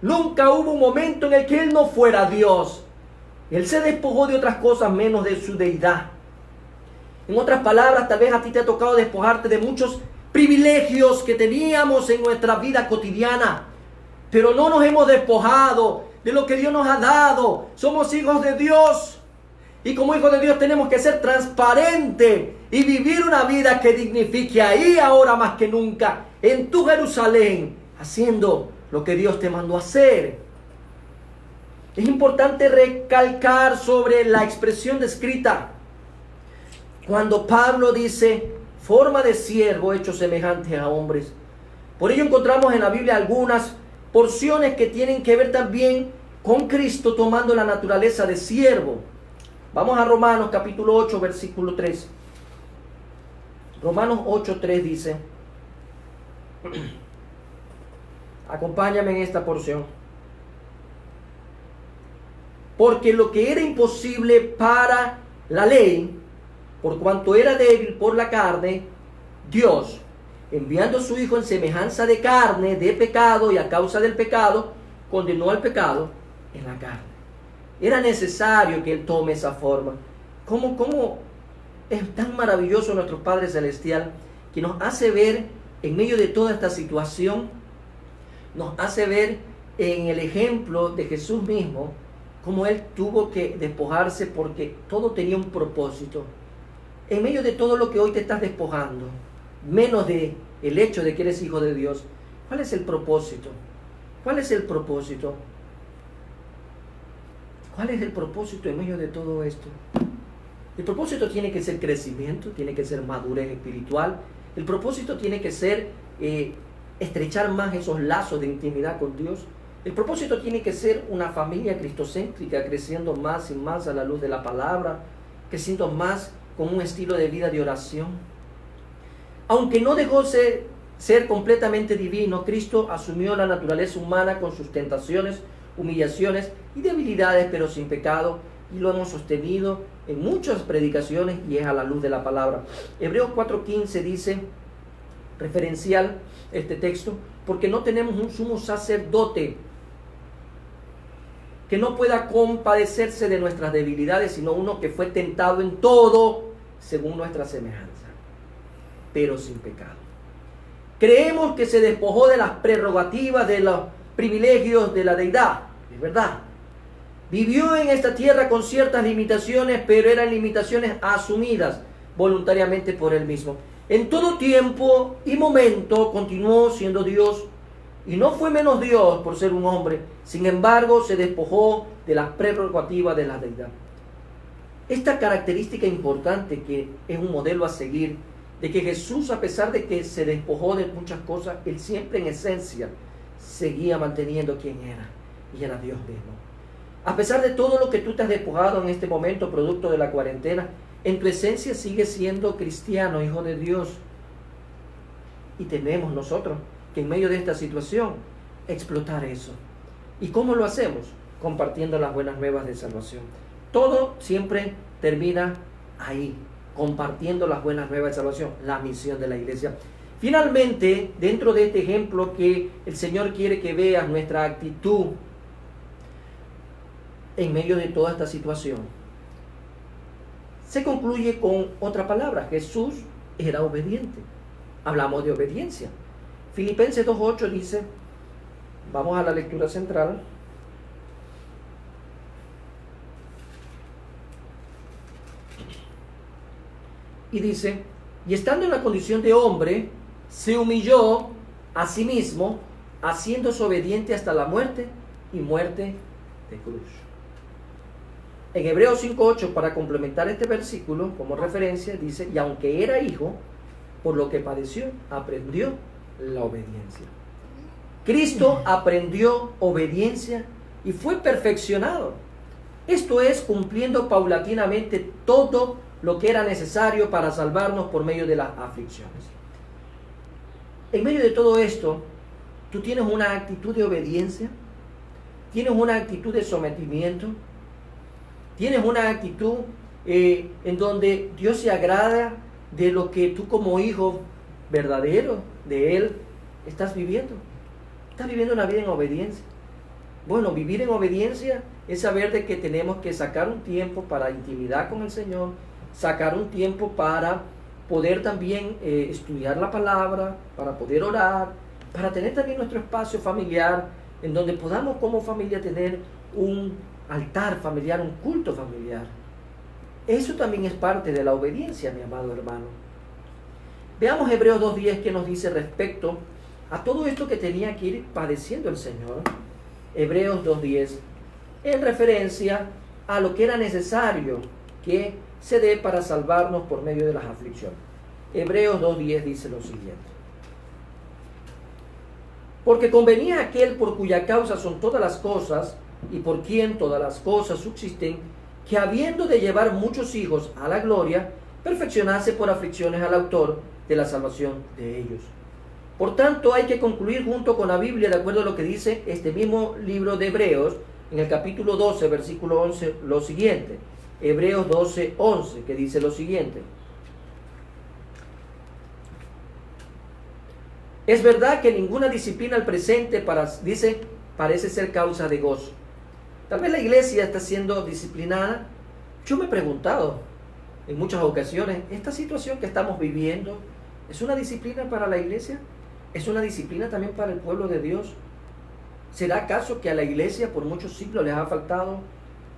Nunca hubo un momento en el que Él no fuera Dios. Él se despojó de otras cosas menos de su deidad. En otras palabras, tal vez a ti te ha tocado despojarte de muchos privilegios que teníamos en nuestra vida cotidiana, pero no nos hemos despojado de lo que Dios nos ha dado. Somos hijos de Dios, y como hijos de Dios tenemos que ser transparentes y vivir una vida que dignifique ahí ahora más que nunca, en tu Jerusalén, haciendo lo que Dios te mandó a hacer. Es importante recalcar sobre la expresión descrita cuando Pablo dice forma de siervo hecho semejante a hombres. Por ello encontramos en la Biblia algunas porciones que tienen que ver también con Cristo tomando la naturaleza de siervo. Vamos a Romanos capítulo 8, versículo 3. Romanos 8, 3 dice, acompáñame en esta porción. Porque lo que era imposible para la ley, por cuanto era débil por la carne, Dios, enviando a su Hijo en semejanza de carne, de pecado, y a causa del pecado, condenó al pecado en la carne. Era necesario que Él tome esa forma. ¿Cómo es tan maravilloso nuestro Padre Celestial, que nos hace ver en medio de toda esta situación, nos hace ver en el ejemplo de Jesús mismo, cómo Él tuvo que despojarse porque todo tenía un propósito. En medio de todo lo que hoy te estás despojando, menos de el hecho de que eres hijo de Dios, ¿cuál es el propósito? ¿Cuál es el propósito? ¿Cuál es el propósito en medio de todo esto? El propósito tiene que ser crecimiento, tiene que ser madurez espiritual. El propósito tiene que ser estrechar más esos lazos de intimidad con Dios. El propósito tiene que ser una familia cristocéntrica, creciendo más y más a la luz de la palabra, creciendo más con un estilo de vida de oración. Aunque no dejó ser completamente divino, Cristo asumió la naturaleza humana con sus tentaciones, humillaciones y debilidades, pero sin pecado, y lo hemos sostenido en muchas predicaciones y es a la luz de la palabra. Hebreos 4:15 dice, referencial este texto, porque no tenemos un sumo sacerdote que no pueda compadecerse de nuestras debilidades, sino uno que fue tentado en todo según nuestra semejanza, pero sin pecado. Creemos que se despojó de las prerrogativas, de los privilegios de la deidad, es verdad. Vivió en esta tierra con ciertas limitaciones, pero eran limitaciones asumidas voluntariamente por Él mismo. En todo tiempo y momento continuó siendo Dios, y no fue menos Dios por ser un hombre. Sin embargo, se despojó de las prerrogativas de la deidad. Esta característica importante, que es un modelo a seguir, de que Jesús, a pesar de que se despojó de muchas cosas, Él siempre en esencia seguía manteniendo quien era, y era Dios mismo. A pesar de todo lo que tú te has despojado en este momento, producto de la cuarentena, en tu esencia sigues siendo cristiano, hijo de Dios. Y tenemos nosotros que en medio de esta situación explotar eso. ¿Y cómo lo hacemos? Compartiendo las buenas nuevas de salvación. Todo siempre termina ahí, compartiendo las buenas nuevas de salvación, la misión de la iglesia. Finalmente, dentro de este ejemplo que el Señor quiere que veas nuestra actitud en medio de toda esta situación, se concluye con otra palabra: Jesús era obediente. Hablamos de obediencia. Filipenses 2:8 dice, vamos a la lectura central. Y dice, y estando en la condición de hombre, se humilló a sí mismo, haciéndose obediente hasta la muerte y muerte de cruz. En Hebreos 5:8, para complementar este versículo como referencia, dice, y aunque era hijo, por lo que padeció, aprendió la obediencia. Cristo aprendió obediencia y fue perfeccionado. Esto es, cumpliendo paulatinamente todo lo que era necesario para salvarnos por medio de las aflicciones. En medio de todo esto, tú tienes una actitud de obediencia, tienes una actitud de sometimiento, tienes una actitud en donde Dios se agrada de lo que tú como hijo verdadero de Él estás viviendo. Estás viviendo una vida en obediencia. Bueno, vivir en obediencia es saber de que tenemos que sacar un tiempo para intimidad con el Señor, sacar un tiempo para poder también estudiar la palabra, para poder orar, para tener también nuestro espacio familiar, en donde podamos como familia tener un altar familiar, un culto familiar. Eso también es parte de la obediencia, mi amado hermano. Veamos Hebreos 2:10 que nos dice respecto a todo esto que tenía que ir padeciendo el Señor. Hebreos 2:10, en referencia a lo que era necesario que se dé para salvarnos por medio de las aflicciones. Hebreos 2:10 dice lo siguiente: porque convenía aquel por cuya causa son todas las cosas y por quien todas las cosas subsisten, que habiendo de llevar muchos hijos a la gloria, perfeccionase por aflicciones al autor de la salvación de ellos. Por tanto, hay que concluir junto con la Biblia, de acuerdo a lo que dice este mismo libro de Hebreos, en el capítulo 12, versículo 11, lo siguiente. Hebreos 12:11, que dice lo siguiente: es verdad que ninguna disciplina al presente parece ser causa de gozo. Tal vez la iglesia está siendo disciplinada. Yo me he preguntado en muchas ocasiones, ¿esta situación que estamos viviendo es una disciplina para la iglesia? ¿Es una disciplina también para el pueblo de Dios? ¿Será acaso que a la iglesia por muchos siglos les ha faltado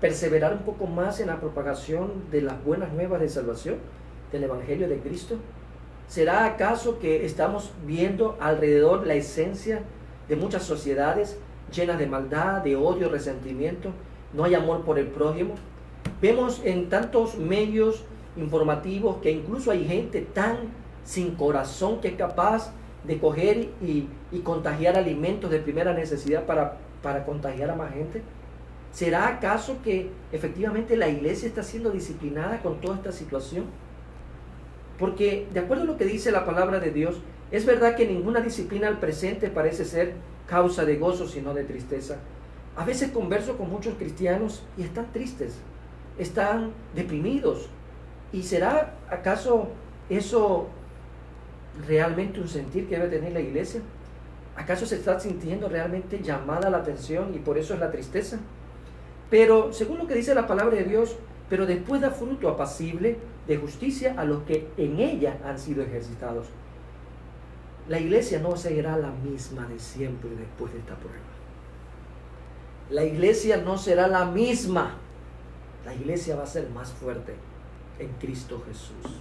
perseverar un poco más en la propagación de las buenas nuevas de salvación, del Evangelio de Cristo? ¿Será acaso que estamos viendo alrededor la esencia de muchas sociedades llenas de maldad, de odio, resentimiento? No hay amor por el prójimo. Vemos en tantos medios informativos que incluso hay gente tan sin corazón que es capaz de coger y contagiar alimentos de primera necesidad para contagiar a más gente. ¿Será acaso que efectivamente la iglesia está siendo disciplinada con toda esta situación? Porque de acuerdo a lo que dice la palabra de Dios, es verdad que ninguna disciplina al presente parece ser causa de gozo, sino de tristeza. A veces converso con muchos cristianos y están tristes, están deprimidos. ¿Y será acaso eso realmente un sentir que debe tener la iglesia? ¿Acaso se está sintiendo realmente llamada la atención y por eso es la tristeza? Pero según lo que dice la palabra de Dios, pero después da fruto apacible de justicia a los que en ella han sido ejercitados. La iglesia no será la misma de siempre después de esta prueba. La iglesia no será la misma. La iglesia va a ser más fuerte en Cristo Jesús.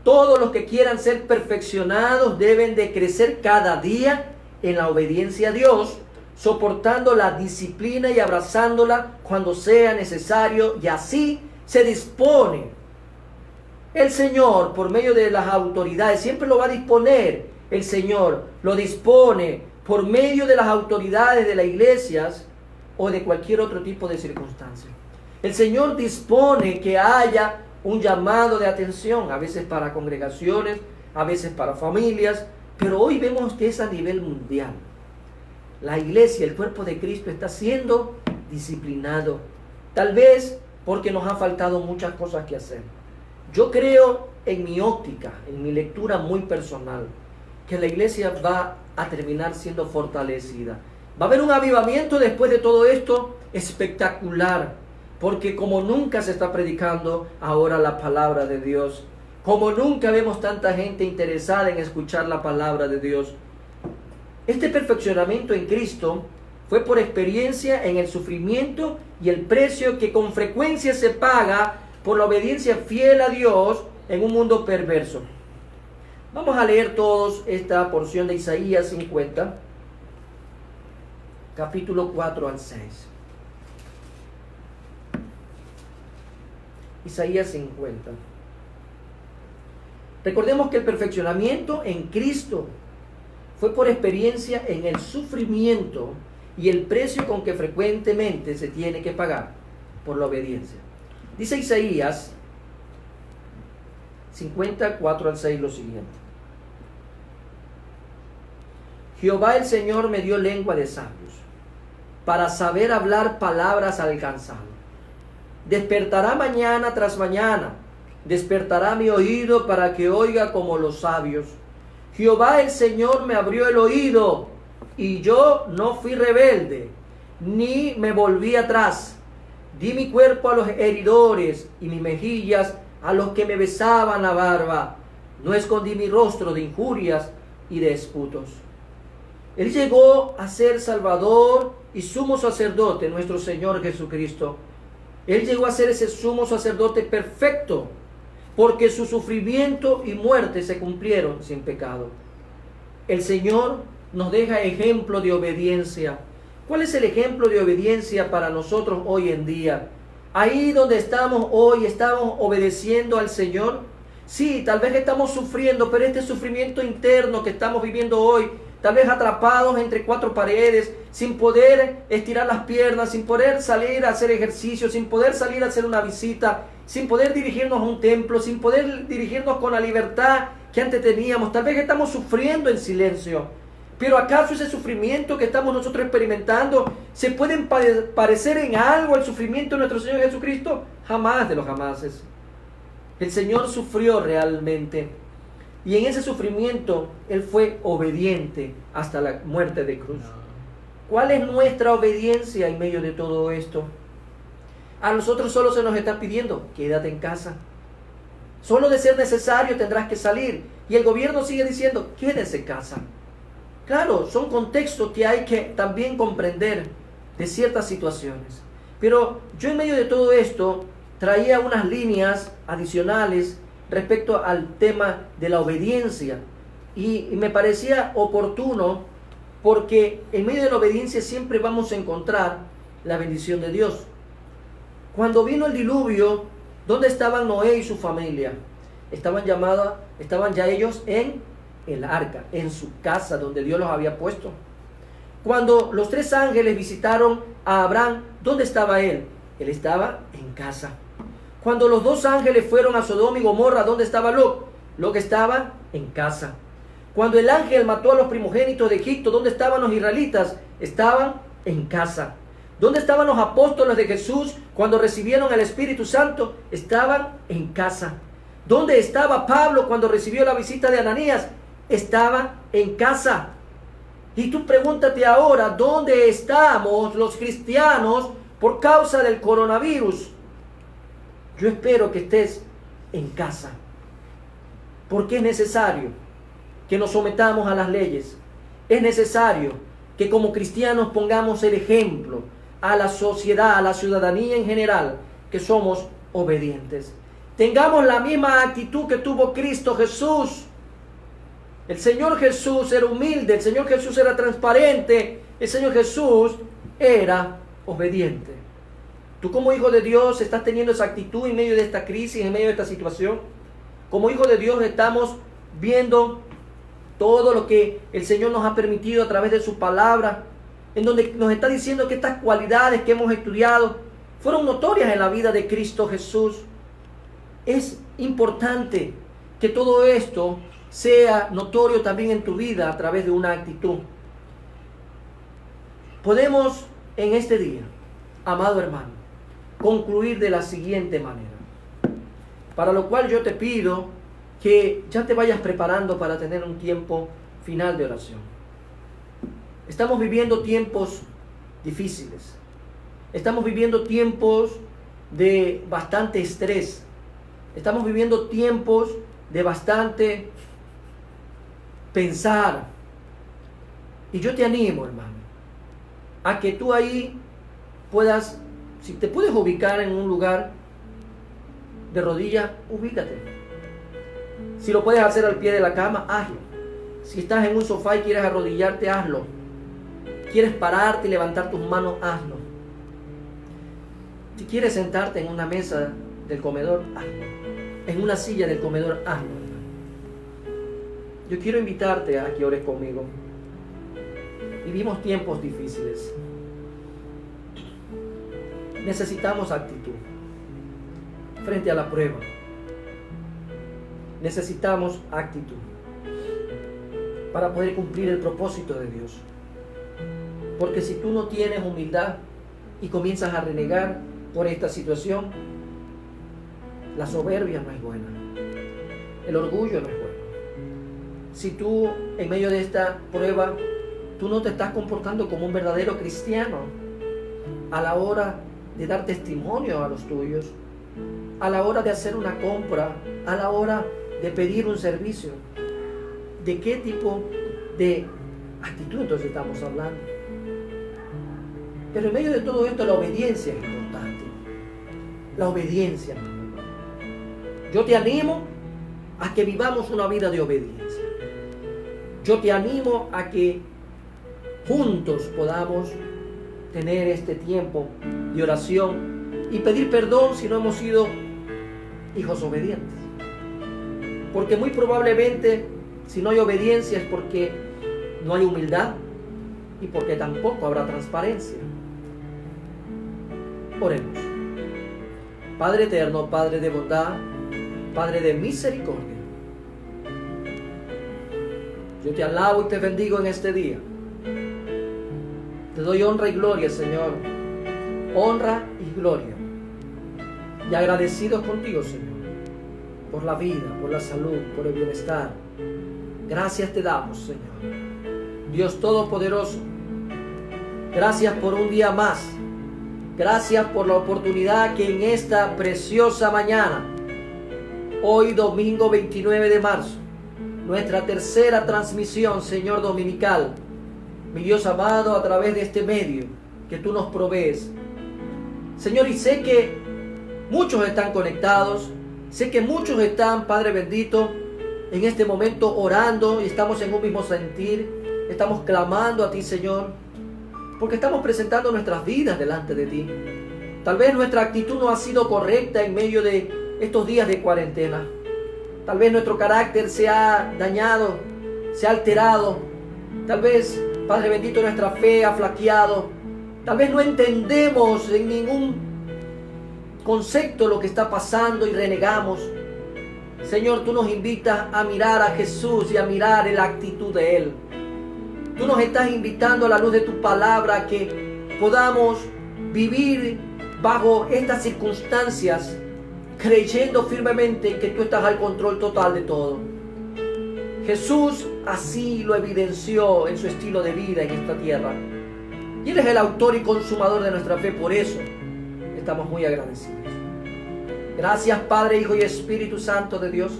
Todos los que quieran ser perfeccionados deben de crecer cada día en la obediencia a Dios, soportando la disciplina y abrazándola cuando sea necesario, y así se dispone el Señor por medio de las autoridades. Siempre lo va a disponer el Señor, lo dispone por medio de las autoridades de las iglesias o de cualquier otro tipo de circunstancia. El Señor dispone que haya un llamado de atención, a veces para congregaciones, a veces para familias, Pero hoy vemos que es a nivel mundial. La iglesia, el cuerpo de Cristo, está siendo disciplinado. Tal vez porque nos ha faltado muchas cosas que hacer. Yo creo, en mi óptica, en mi lectura muy personal, que la iglesia va a terminar siendo fortalecida. Va a haber un avivamiento después de todo esto espectacular, porque como nunca se está predicando ahora la palabra de Dios, como nunca vemos tanta gente interesada en escuchar la palabra de Dios. Este perfeccionamiento en Cristo fue por experiencia en el sufrimiento y el precio que con frecuencia se paga por la obediencia fiel a Dios en un mundo perverso. Vamos a leer todos esta porción de Isaías 50, capítulo 4 al 6. Isaías 50. Recordemos que el perfeccionamiento en Cristo fue por experiencia en el sufrimiento y el precio con que frecuentemente se tiene que pagar por la obediencia. Dice Isaías 54 al 6 lo siguiente. Jehová el Señor me dio lengua de sabios, para saber hablar palabras al cansado. Despertará mañana tras mañana, despertará mi oído para que oiga como los sabios. Jehová el Señor me abrió el oído, y yo no fui rebelde, ni me volví atrás. Di mi cuerpo a los heridores, y mis mejillas a los que me besaban la barba. No escondí mi rostro de injurias y de esputos. Él llegó a ser Salvador y sumo sacerdote, nuestro Señor Jesucristo. Él llegó a ser ese sumo sacerdote perfecto, porque su sufrimiento y muerte se cumplieron sin pecado. El Señor nos deja ejemplo de obediencia. ¿Cuál es el ejemplo de obediencia para nosotros hoy en día? Ahí donde estamos hoy, ¿estamos obedeciendo al Señor? Sí, tal vez estamos sufriendo, pero este sufrimiento interno que estamos viviendo hoy, tal vez atrapados entre cuatro paredes, sin poder estirar las piernas, sin poder salir a hacer ejercicio, sin poder salir a hacer una visita, sin poder dirigirnos a un templo, sin poder dirigirnos con la libertad que antes teníamos. Tal vez estamos sufriendo en silencio. Pero ¿acaso ese sufrimiento que estamos nosotros experimentando se puede parecer en algo al sufrimiento de nuestro Señor Jesucristo? Jamás de los jamases. El Señor sufrió realmente. Y en ese sufrimiento Él fue obediente hasta la muerte de cruz. ¿Cuál es nuestra obediencia en medio de todo esto? A nosotros solo se nos está pidiendo, quédate en casa. Solo de ser necesario tendrás que salir. Y el gobierno sigue diciendo, quédese en casa. Claro, son contextos que hay que también comprender de ciertas situaciones. Pero yo en medio de todo esto traía unas líneas adicionales respecto al tema de la obediencia. Y me parecía oportuno porque en medio de la obediencia siempre vamos a encontrar la bendición de Dios. Cuando vino el diluvio, ¿dónde estaban Noé y su familia? Estaban ya ellos en el arca, en su casa donde Dios los había puesto. Cuando los 3 ángeles visitaron a Abraham, ¿dónde estaba él? Él estaba en casa. Cuando los 2 ángeles fueron a Sodoma y Gomorra, ¿dónde estaba Lot? Lot estaba en casa. Cuando el ángel mató a los primogénitos de Egipto, ¿dónde estaban los israelitas? Estaban en casa. ¿Dónde estaban los apóstoles de Jesús cuando recibieron el Espíritu Santo? Estaban en casa. ¿Dónde estaba Pablo cuando recibió la visita de Ananías? Estaba en casa. Y tú pregúntate ahora, ¿dónde estamos los cristianos por causa del coronavirus? Yo espero que estés en casa, porque es necesario que nos sometamos a las leyes. Es necesario que como cristianos pongamos el ejemplo a la sociedad, a la ciudadanía en general, que somos obedientes. Tengamos la misma actitud que tuvo Cristo Jesús. El Señor Jesús era humilde, el Señor Jesús era transparente, el Señor Jesús era obediente. Tú como hijo de Dios estás teniendo esa actitud en medio de esta crisis, en medio de esta situación. Como hijo de Dios estamos viendo todo lo que el Señor nos ha permitido a través de su palabra, en donde nos está diciendo que estas cualidades que hemos estudiado fueron notorias en la vida de Cristo Jesús. Es importante que todo esto sea notorio también en tu vida a través de una actitud. Podemos en este día, amado hermano, concluir de la siguiente manera. Para lo cual yo te pido que ya te vayas preparando para tener un tiempo final de oración. Estamos viviendo tiempos difíciles. Estamos viviendo tiempos de bastante estrés. Estamos viviendo tiempos de bastante pensar. Y yo te animo, hermano, a que tú ahí puedas, si te puedes ubicar en un lugar de rodillas, ubícate. Si lo puedes hacer al pie de la cama, hazlo. Si estás en un sofá y quieres arrodillarte, hazlo. Quieres pararte y levantar tus manos, hazlo. Si quieres sentarte en una mesa del comedor, hazlo. En una silla del comedor, hazlo. Yo quiero invitarte a que ores conmigo. Vivimos tiempos difíciles. Necesitamos actitud frente a la prueba. Necesitamos actitud para poder cumplir el propósito de Dios. Porque si tú no tienes humildad y comienzas a renegar por esta situación, la soberbia no es buena. El orgullo no es bueno. Si tú en medio de esta prueba, tú no te estás comportando como un verdadero cristiano a la hora de dar testimonio a los tuyos, a la hora de hacer una compra, a la hora de pedir un servicio, ¿de qué tipo de actitud entonces estamos hablando? Pero en medio de todo esto, la obediencia es importante. La obediencia. Yo te animo a que vivamos una vida de obediencia. Yo te animo a que juntos podamos tener este tiempo de oración y pedir perdón si no hemos sido hijos obedientes. Porque muy probablemente, si no hay obediencia, es porque no hay humildad y porque tampoco habrá transparencia. Oremos. Padre eterno, Padre de bondad, Padre de misericordia, yo te alabo y te bendigo en este día. Te doy honra y gloria, Señor. Honra y gloria. Y agradecidos contigo, Señor, por la vida, por la salud, por el bienestar. Gracias te damos, Señor. Dios Todopoderoso, gracias por un día más. Gracias por la oportunidad que en esta preciosa mañana, hoy domingo 29 de marzo, nuestra tercera transmisión, Señor, dominical, mi Dios amado, a través de este medio que tú nos provees. Señor, y sé que muchos están conectados, sé que muchos están, Padre bendito, en este momento orando y estamos en un mismo sentir, estamos clamando a ti, Señor, porque estamos presentando nuestras vidas delante de ti. Tal vez nuestra actitud no ha sido correcta en medio de estos días de cuarentena. Tal vez nuestro carácter se ha dañado, se ha alterado. Tal vez, Padre bendito, nuestra fe ha flaqueado. Tal vez no entendemos en ningún concepto lo que está pasando y renegamos. Señor, tú nos invitas a mirar a Jesús y a mirar la actitud de Él. Tú nos estás invitando a la luz de tu palabra a que podamos vivir bajo estas circunstancias, creyendo firmemente en que tú estás al control total de todo. Jesús así lo evidenció en su estilo de vida en esta tierra. Y Él es el autor y consumador de nuestra fe, por eso estamos muy agradecidos. Gracias, Padre, Hijo y Espíritu Santo de Dios.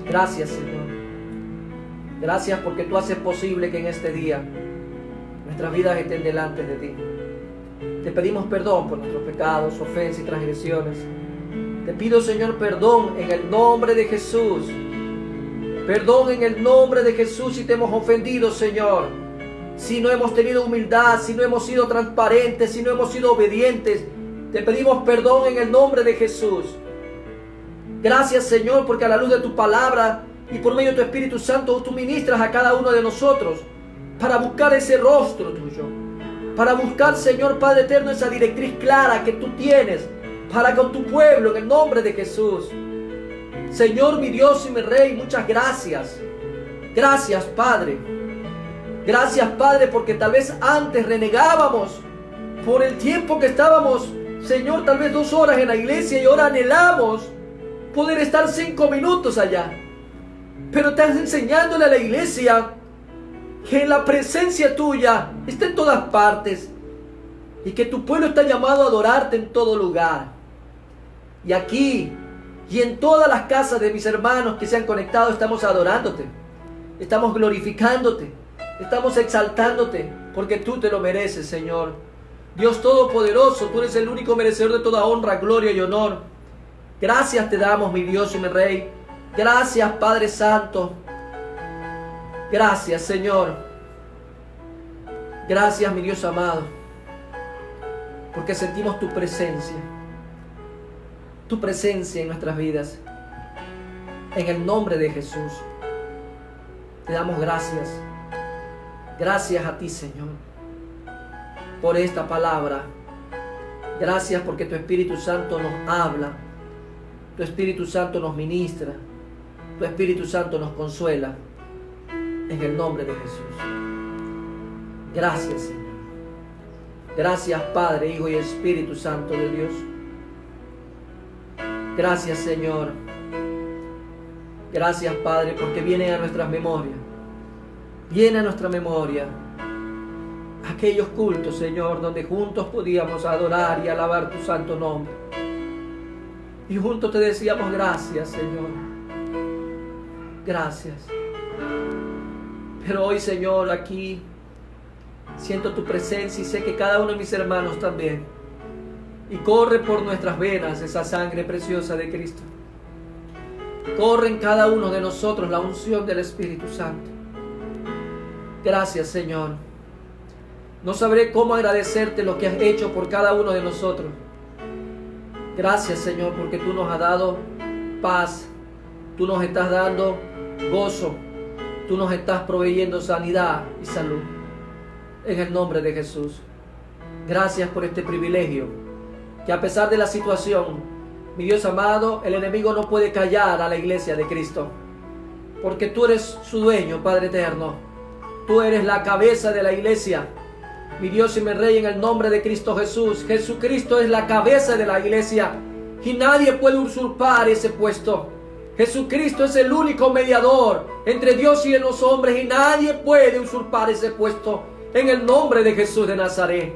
Gracias, Señor. Gracias porque tú haces posible que en este día nuestras vidas estén delante de ti. Te pedimos perdón por nuestros pecados, ofensas y transgresiones. Te pido, Señor, perdón en el nombre de Jesús. Perdón en el nombre de Jesús si te hemos ofendido, Señor. Si no hemos tenido humildad, si no hemos sido transparentes, si no hemos sido obedientes. Te pedimos perdón en el nombre de Jesús. Gracias, Señor, porque a la luz de tu palabra y por medio de tu Espíritu Santo tú ministras a cada uno de nosotros para buscar ese rostro tuyo. Para buscar, Señor Padre eterno, esa directriz clara que tú tienes para con tu pueblo en el nombre de Jesús. Señor, mi Dios y mi Rey, muchas gracias. Gracias, Padre. Gracias, Padre, porque tal vez antes renegábamos por el tiempo que estábamos, Señor, tal vez 2 horas en la iglesia, y ahora anhelamos poder estar 5 minutos allá. Pero estás enseñándole a la iglesia que la presencia tuya está en todas partes y que tu pueblo está llamado a adorarte en todo lugar. Y aquí y en todas las casas de mis hermanos que se han conectado estamos adorándote, estamos glorificándote, estamos exaltándote, porque tú te lo mereces, Señor. Dios Todopoderoso, tú eres el único merecedor de toda honra, gloria y honor. Gracias te damos, mi Dios y mi Rey. Gracias, Padre Santo. Gracias, Señor. Gracias, mi Dios amado, porque sentimos tu presencia en nuestras vidas. En el nombre de Jesús te damos gracias. Gracias a ti, Señor, por esta palabra. Gracias porque tu Espíritu Santo nos habla, tu Espíritu Santo nos ministra, tu Espíritu Santo nos consuela. En el nombre de Jesús. Gracias, Señor. Gracias, Padre, Hijo y Espíritu Santo de Dios. Gracias, Señor. Gracias, Padre, porque viene a nuestras memorias. Viene a nuestra memoria aquellos cultos, Señor, donde juntos podíamos adorar y alabar tu santo nombre. Y juntos te decíamos gracias, Señor. Gracias. Pero hoy, Señor, aquí siento tu presencia y sé que cada uno de mis hermanos también. Y corre por nuestras venas esa sangre preciosa de Cristo. Corre en cada uno de nosotros la unción del Espíritu Santo. Gracias, Señor. No sabré cómo agradecerte lo que has hecho por cada uno de nosotros. Gracias, Señor, porque tú nos has dado paz. Tú nos estás dando gozo. Tú nos estás proveyendo sanidad y salud. En el nombre de Jesús. Gracias por este privilegio. Que a pesar de la situación, mi Dios amado, el enemigo no puede callar a la iglesia de Cristo. Porque tú eres su dueño, Padre eterno. Tú eres la cabeza de la iglesia. Mi Dios y mi Rey, en el nombre de Cristo Jesús. Jesucristo es la cabeza de la iglesia. Y nadie puede usurpar ese puesto. Jesucristo es el único mediador entre Dios y los hombres, y nadie puede usurpar ese puesto, en el nombre de Jesús de Nazaret.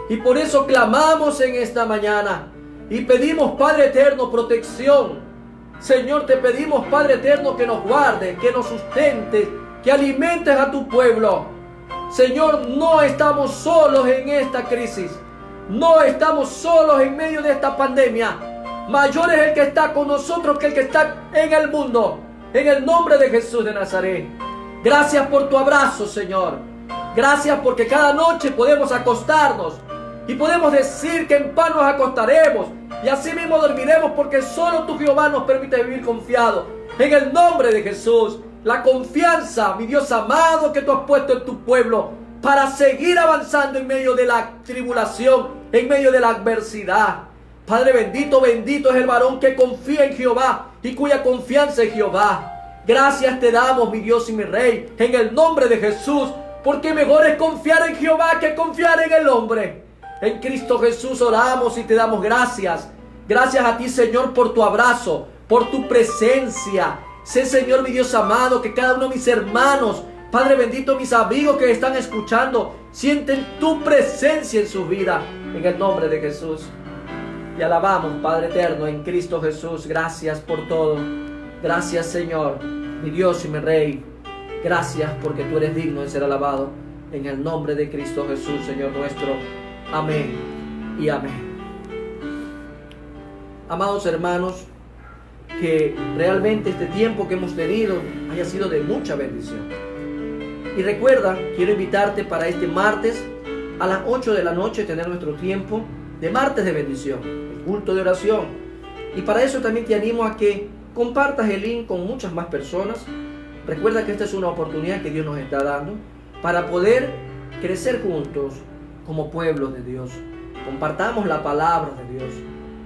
Y por eso clamamos en esta mañana y pedimos, Padre eterno, protección. Señor, te pedimos, Padre eterno, que nos guardes, que nos sustentes, que alimentes a tu pueblo. Señor, no estamos solos en esta crisis, no estamos solos en medio de esta pandemia. Mayor es el que está con nosotros que el que está en el mundo. En el nombre de Jesús de Nazaret. Gracias por tu abrazo, Señor. Gracias porque cada noche podemos acostarnos y podemos decir que en paz nos acostaremos y así mismo dormiremos, porque solo tu Jehová nos permite vivir confiado. En el nombre de Jesús. La confianza, mi Dios amado, que tú has puesto en tu pueblo para seguir avanzando en medio de la tribulación, en medio de la adversidad. Padre bendito, bendito es el varón que confía en Jehová y cuya confianza es Jehová. Gracias te damos, mi Dios y mi Rey, en el nombre de Jesús, porque mejor es confiar en Jehová que confiar en el hombre. En Cristo Jesús oramos y te damos gracias. Gracias a ti, Señor, por tu abrazo, por tu presencia. Sé, Señor, mi Dios amado, que cada uno de mis hermanos, Padre bendito, mis amigos que están escuchando, sienten tu presencia en su vida, en el nombre de Jesús. Y alabamos, Padre eterno, en Cristo Jesús. Gracias por todo. Gracias, Señor, mi Dios y mi Rey. Gracias porque tú eres digno de ser alabado. En el nombre de Cristo Jesús, Señor nuestro. Amén y amén. Amados hermanos, que realmente este tiempo que hemos tenido haya sido de mucha bendición. Y recuerda, quiero invitarte para este martes a las 8 de la noche tener nuestro tiempo de martes de bendición, el culto de oración. Y para eso también te animo a que compartas el link con muchas más personas. Recuerda que esta es una oportunidad que Dios nos está dando para poder crecer juntos como pueblos de Dios. Compartamos la palabra de Dios.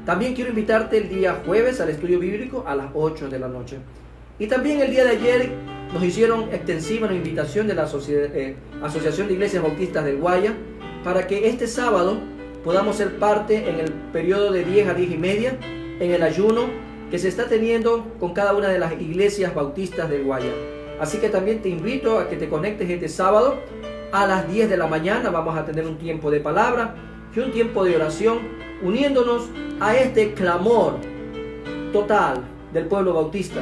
También quiero invitarte el día jueves al estudio bíblico a las 8 de la noche. Y también el día de ayer nos hicieron extensiva una invitación de la Asociación de Iglesias Bautistas del Guaya para que este sábado podamos ser parte en el periodo de 10 a 10 y media en el ayuno que se está teniendo con cada una de las iglesias bautistas del Guaya. Así que también te invito a que te conectes este sábado a las 10 de la mañana. Vamos a tener un tiempo de palabra y un tiempo de oración, uniéndonos a este clamor total del pueblo bautista,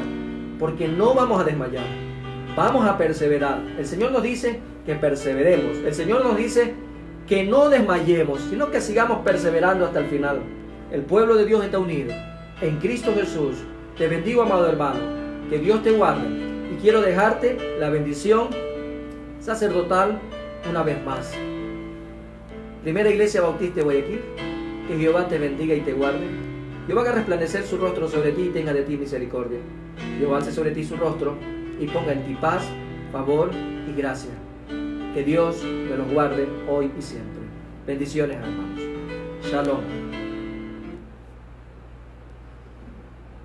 porque no vamos a desmayar, vamos a perseverar. El Señor nos dice que perseveremos, el Señor nos dice que no desmayemos, sino que sigamos perseverando hasta el final. El pueblo de Dios está unido en Cristo Jesús. Te bendigo, amado hermano, que Dios te guarde, y quiero dejarte la bendición sacerdotal una vez más. Primera Iglesia Bautista de Guayaquil, que Jehová te bendiga y te guarde. Jehová haga resplandecer su rostro sobre ti y tenga de ti misericordia. Jehová alce sobre ti su rostro y ponga en ti paz, favor y gracia. Que Dios me los guarde hoy y siempre. Bendiciones, hermanos. Shalom.